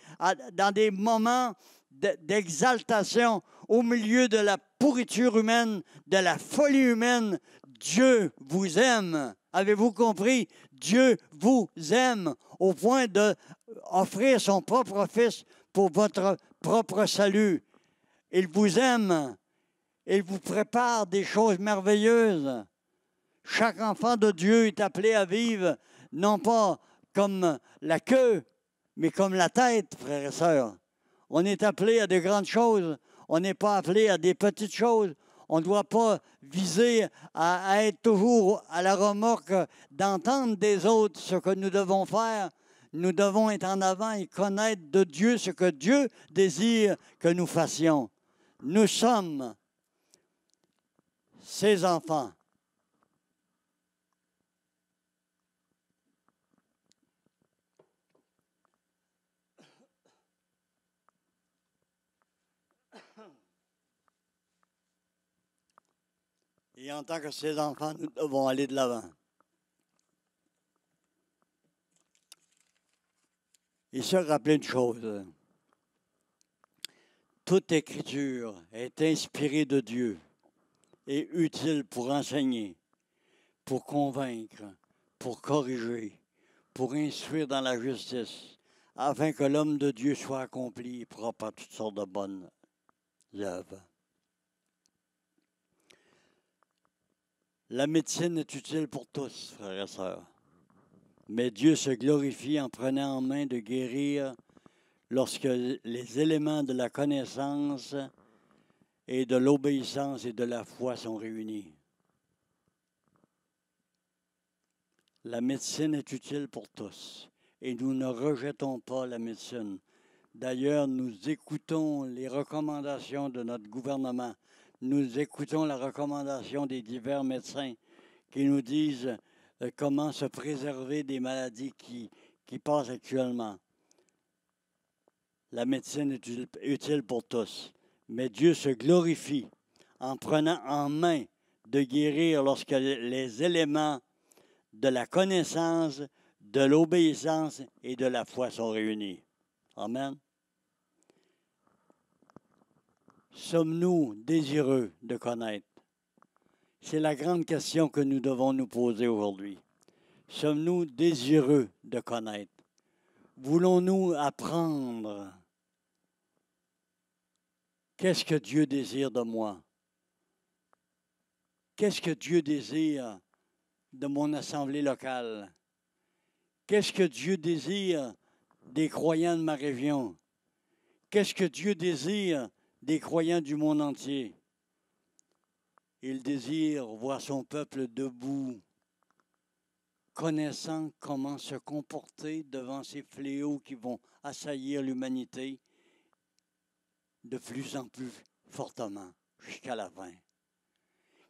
dans des moments d'exaltation au milieu de la pourriture humaine, de la folie humaine. Dieu vous aime. Avez-vous compris? Dieu vous aime au point d'offrir son propre Fils pour votre propre salut. Il vous aime. Il vous prépare des choses merveilleuses. Chaque enfant de Dieu est appelé à vivre, non pas comme la queue, mais comme la tête, frères et sœurs. On est appelé à de grandes choses. On n'est pas appelé à des petites choses. On ne doit pas viser à être toujours à la remorque d'entendre des autres ce que nous devons faire. Nous devons être en avant et connaître de Dieu ce que Dieu désire que nous fassions. Nous sommes ses enfants. Et en tant que ses enfants, nous devons aller de l'avant. Et se rappeler une chose. Toute écriture est inspirée de Dieu et utile pour enseigner, pour convaincre, pour corriger, pour instruire dans la justice, afin que l'homme de Dieu soit accompli et propre à toutes sortes de bonnes œuvres. La médecine est utile pour tous, frères et sœurs. Mais Dieu se glorifie en prenant en main de guérir lorsque les éléments de la connaissance et de l'obéissance et de la foi sont réunis. La médecine est utile pour tous et nous ne rejetons pas la médecine. D'ailleurs, nous écoutons les recommandations de notre gouvernement. Nous écoutons la recommandation des divers médecins qui nous disent comment se préserver des maladies qui passent actuellement. La médecine est utile pour tous, mais Dieu se glorifie en prenant en main de guérir lorsque les éléments de la connaissance, de l'obéissance et de la foi sont réunis. Amen. Sommes-nous désireux de connaître? C'est la grande question que nous devons nous poser aujourd'hui. Sommes-nous désireux de connaître? Voulons-nous apprendre? Qu'est-ce que Dieu désire de moi? Qu'est-ce que Dieu désire de mon assemblée locale? Qu'est-ce que Dieu désire des croyants de ma région? Qu'est-ce que Dieu désire des croyants du monde entier? Il désire voir son peuple debout, connaissant comment se comporter devant ces fléaux qui vont assaillir l'humanité de plus en plus fortement jusqu'à la fin.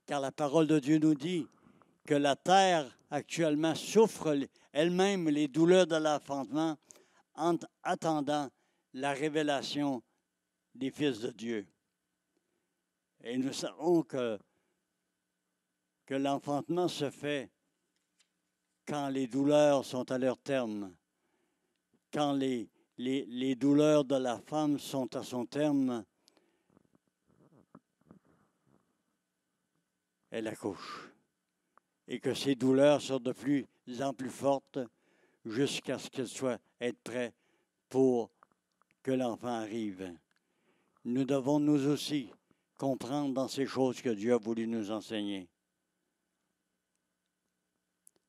Car la parole de Dieu nous dit que la terre actuellement souffre elle-même les douleurs de l'enfantement en attendant la révélation des fils de Dieu. Et nous savons que l'enfantement se fait quand les douleurs sont à leur terme, quand les les douleurs de la femme sont à son terme, elle accouche. Et que ces douleurs sont de plus en plus fortes jusqu'à ce qu'elle soit être prête pour que l'enfant arrive. Nous devons nous aussi comprendre dans ces choses que Dieu a voulu nous enseigner.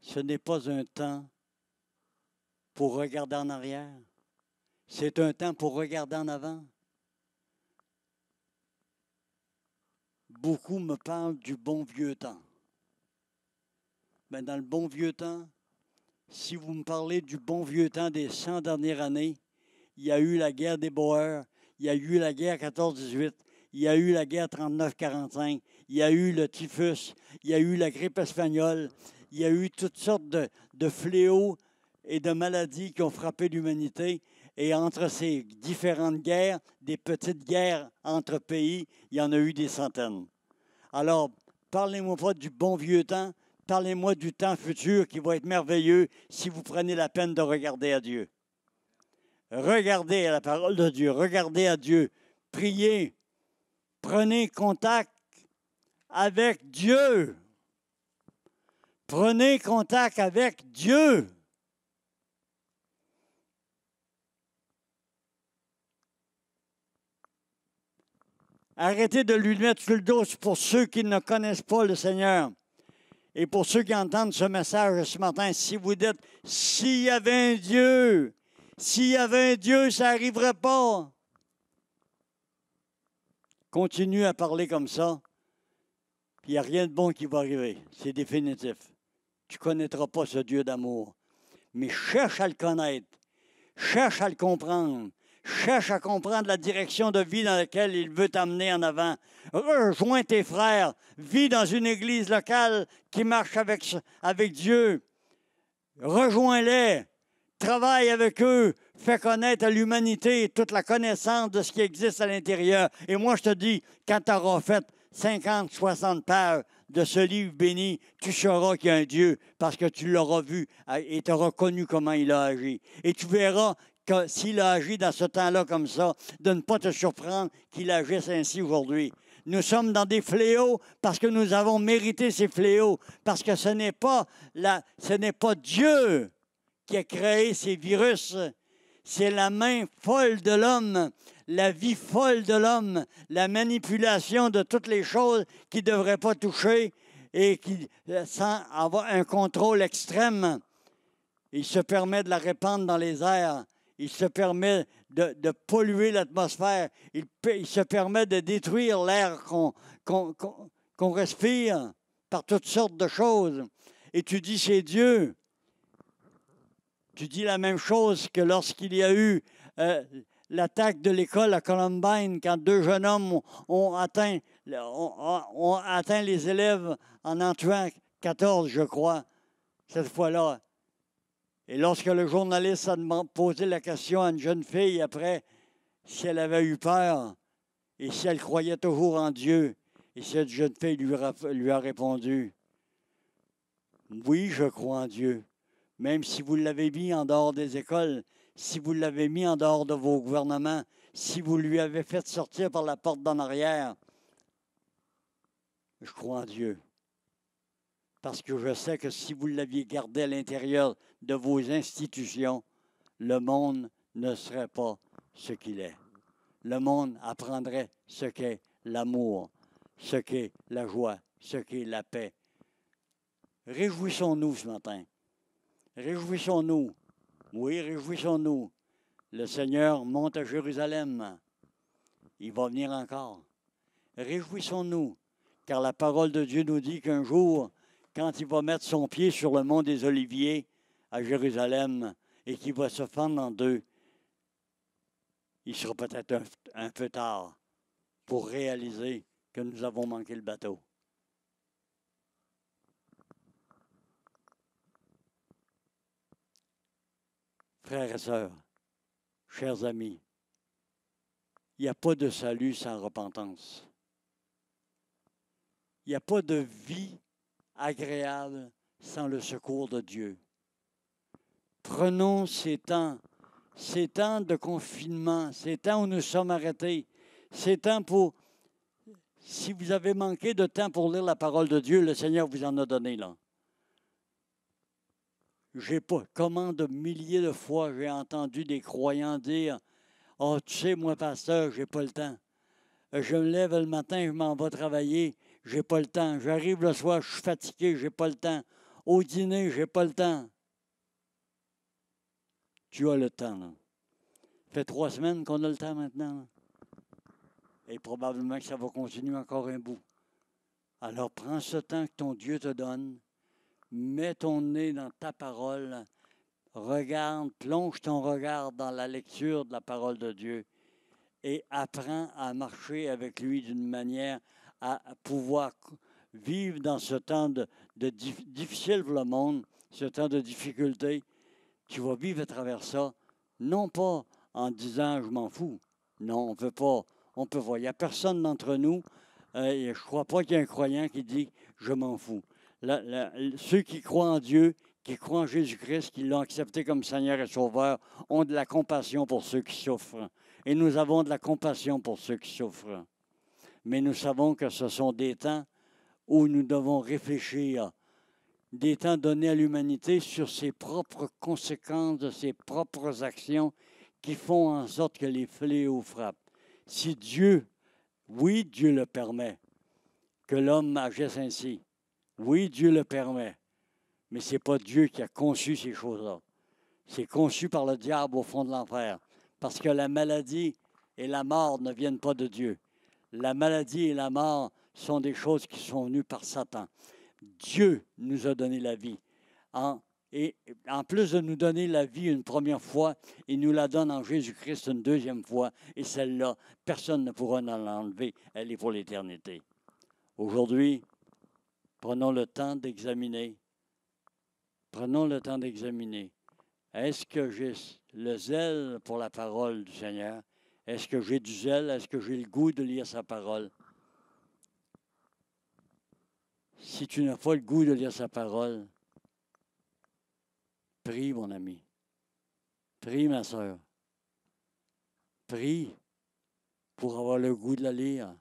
Ce n'est pas un temps pour regarder en arrière. C'est un temps pour regarder en avant. Beaucoup me parlent du bon vieux temps. Mais dans le bon vieux temps, si vous me parlez du bon vieux temps des 100 dernières années, il y a eu la guerre des Boers, il y a eu la guerre 14-18, il y a eu la guerre 39-45, il y a eu le typhus, il y a eu la grippe espagnole, il y a eu toutes sortes de fléaux et de maladies qui ont frappé l'humanité. Et entre ces différentes guerres, des petites guerres entre pays, il y en a eu des centaines. Alors, parlez-moi pas du bon vieux temps, parlez-moi du temps futur qui va être merveilleux si vous prenez la peine de regarder à Dieu. Regardez à la parole de Dieu, regardez à Dieu, priez, prenez contact avec Dieu. Prenez contact avec Dieu. Arrêtez de lui mettre sur le dos pour ceux qui ne connaissent pas le Seigneur. Et pour ceux qui entendent ce message ce matin, si vous dites, s'il y avait un Dieu, s'il y avait un Dieu, ça n'arriverait pas. Continue à parler comme ça, puis il n'y a rien de bon qui va arriver. C'est définitif. Tu ne connaîtras pas ce Dieu d'amour. Mais cherche à le connaître. Cherche à le comprendre. Cherche à comprendre la direction de vie dans laquelle il veut t'amener en avant. Rejoins tes frères. Vis dans une église locale qui marche avec Dieu. Rejoins-les. Travaille avec eux. Fais connaître à l'humanité toute la connaissance de ce qui existe à l'intérieur. Et moi, je te dis, quand tu auras fait 50, 60 pages de ce livre béni, tu sauras qu'il y a un Dieu parce que tu l'auras vu et tu auras connu comment il a agi. Et tu verras que s'il a agi dans ce temps-là comme ça, de ne pas te surprendre qu'il agisse ainsi aujourd'hui. Nous sommes dans des fléaux parce que nous avons mérité ces fléaux, parce que ce n'est pas Dieu qui a créé ces virus, c'est la main folle de l'homme, la vie folle de l'homme, la manipulation de toutes les choses qui ne devraient pas toucher et qui, sans avoir un contrôle extrême, il se permet de la répandre dans les airs. Il se permet de polluer l'atmosphère. Il se permet de détruire l'air qu'on respire par toutes sortes de choses. Et tu dis, c'est Dieu. Tu dis la même chose que lorsqu'il y a eu l'attaque de l'école à Columbine, quand deux jeunes hommes ont atteint les élèves en en tuant 14, je crois, cette fois-là. Et lorsque le journaliste a posé la question à une jeune fille après si elle avait eu peur et si elle croyait toujours en Dieu, et cette jeune fille lui a répondu, « Oui, je crois en Dieu, même si vous l'avez mis en dehors des écoles, si vous l'avez mis en dehors de vos gouvernements, si vous lui avez fait sortir par la porte d'en arrière, je crois en Dieu. Parce que je sais que si vous l'aviez gardé à l'intérieur de vos institutions, le monde ne serait pas ce qu'il est. Le monde apprendrait ce qu'est l'amour, ce qu'est la joie, ce qu'est la paix. Réjouissons-nous ce matin. Réjouissons-nous. Oui, réjouissons-nous. Le Seigneur monte à Jérusalem. Il va venir encore. Réjouissons-nous, car la parole de Dieu nous dit qu'un jour, quand il va mettre son pied sur le mont des Oliviers à Jérusalem et qu'il va se fendre en deux, il sera peut-être un peu tard pour réaliser que nous avons manqué le bateau. Frères et sœurs, chers amis, il n'y a pas de salut sans repentance. Il n'y a pas de vie agréable sans le secours de Dieu. Prenons ces temps, ces temps de confinement, ces temps où nous sommes arrêtés, ces temps pour... Si vous avez manqué de temps pour lire la parole de Dieu, le Seigneur vous en a donné là. J'ai pas... Comment de milliers de fois j'ai entendu des croyants dire « Oh, tu sais, moi, pasteur, j'ai pas le temps. Je me lève le matin, je m'en vais travailler, j'ai pas le temps. J'arrive le soir, je suis fatigué, j'ai pas le temps. Au dîner, j'ai pas le temps. » Tu as le temps, là. Ça fait 3 semaines qu'on a le temps maintenant, là. Et probablement que ça va continuer encore un bout. Alors, prends ce temps que ton Dieu te donne, mets ton nez dans ta parole, regarde, plonge ton regard dans la lecture de la parole de Dieu et apprends à marcher avec lui d'une manière à pouvoir vivre dans ce temps difficile pour le monde, ce temps de difficulté. Tu vas vivre à travers ça, non pas en disant « je m'en fous ». Non, on ne peut pas. On peut voir. Il n'y a personne d'entre nous, je ne crois pas qu'il y ait un croyant qui dit « je m'en fous ». Ceux qui croient en Dieu, qui croient en Jésus-Christ, qui l'ont accepté comme Seigneur et Sauveur, ont de la compassion pour ceux qui souffrent. Et nous avons de la compassion pour ceux qui souffrent. Mais nous savons que ce sont des temps où nous devons réfléchir, des temps donnés à l'humanité sur ses propres conséquences, de ses propres actions qui font en sorte que les fléaux frappent. Si Dieu, oui, Dieu le permet, que l'homme agisse ainsi. Oui, Dieu le permet. Mais ce n'est pas Dieu qui a conçu ces choses-là. C'est conçu par le diable au fond de l'enfer. Parce que la maladie et la mort ne viennent pas de Dieu. La maladie et la mort sont des choses qui sont venues par Satan. Dieu nous a donné la vie. Et en plus de nous donner la vie une première fois, il nous la donne en Jésus-Christ une deuxième fois. Et celle-là, personne ne pourra nous l'enlever. Elle est pour l'éternité. Aujourd'hui, prenons le temps d'examiner. Prenons le temps d'examiner. Est-ce que j'ai le zèle pour la parole du Seigneur? Est-ce que j'ai du zèle? Est-ce que j'ai le goût de lire sa parole? Si tu n'as pas le goût de lire sa parole, prie, mon ami. Prie, ma soeur. Prie pour avoir le goût de la lire.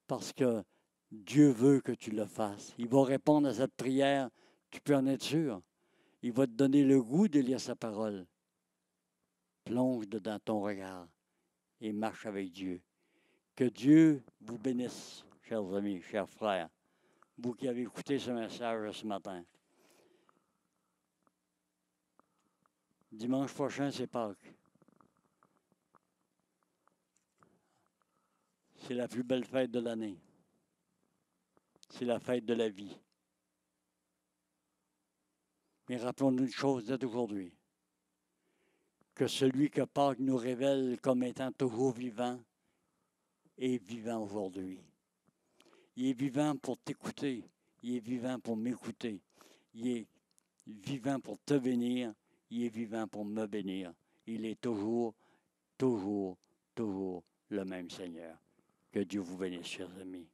Parce que Dieu veut que tu le fasses. Il va répondre à cette prière. Tu peux en être sûr. Il va te donner le goût de lire sa parole. Plonge dedans ton regard et marche avec Dieu. Que Dieu vous bénisse, chers amis, chers frères, vous qui avez écouté ce message ce matin. Dimanche prochain, c'est Pâques. C'est la plus belle fête de l'année. C'est la fête de la vie. Mais rappelons-nous une chose dès aujourd'hui, que celui que Pâques nous révèle comme étant toujours vivant est vivant aujourd'hui. Il est vivant pour t'écouter, il est vivant pour m'écouter, il est vivant pour te bénir, il est vivant pour me bénir. Il est toujours, toujours, toujours le même Seigneur. Que Dieu vous bénisse, chers amis.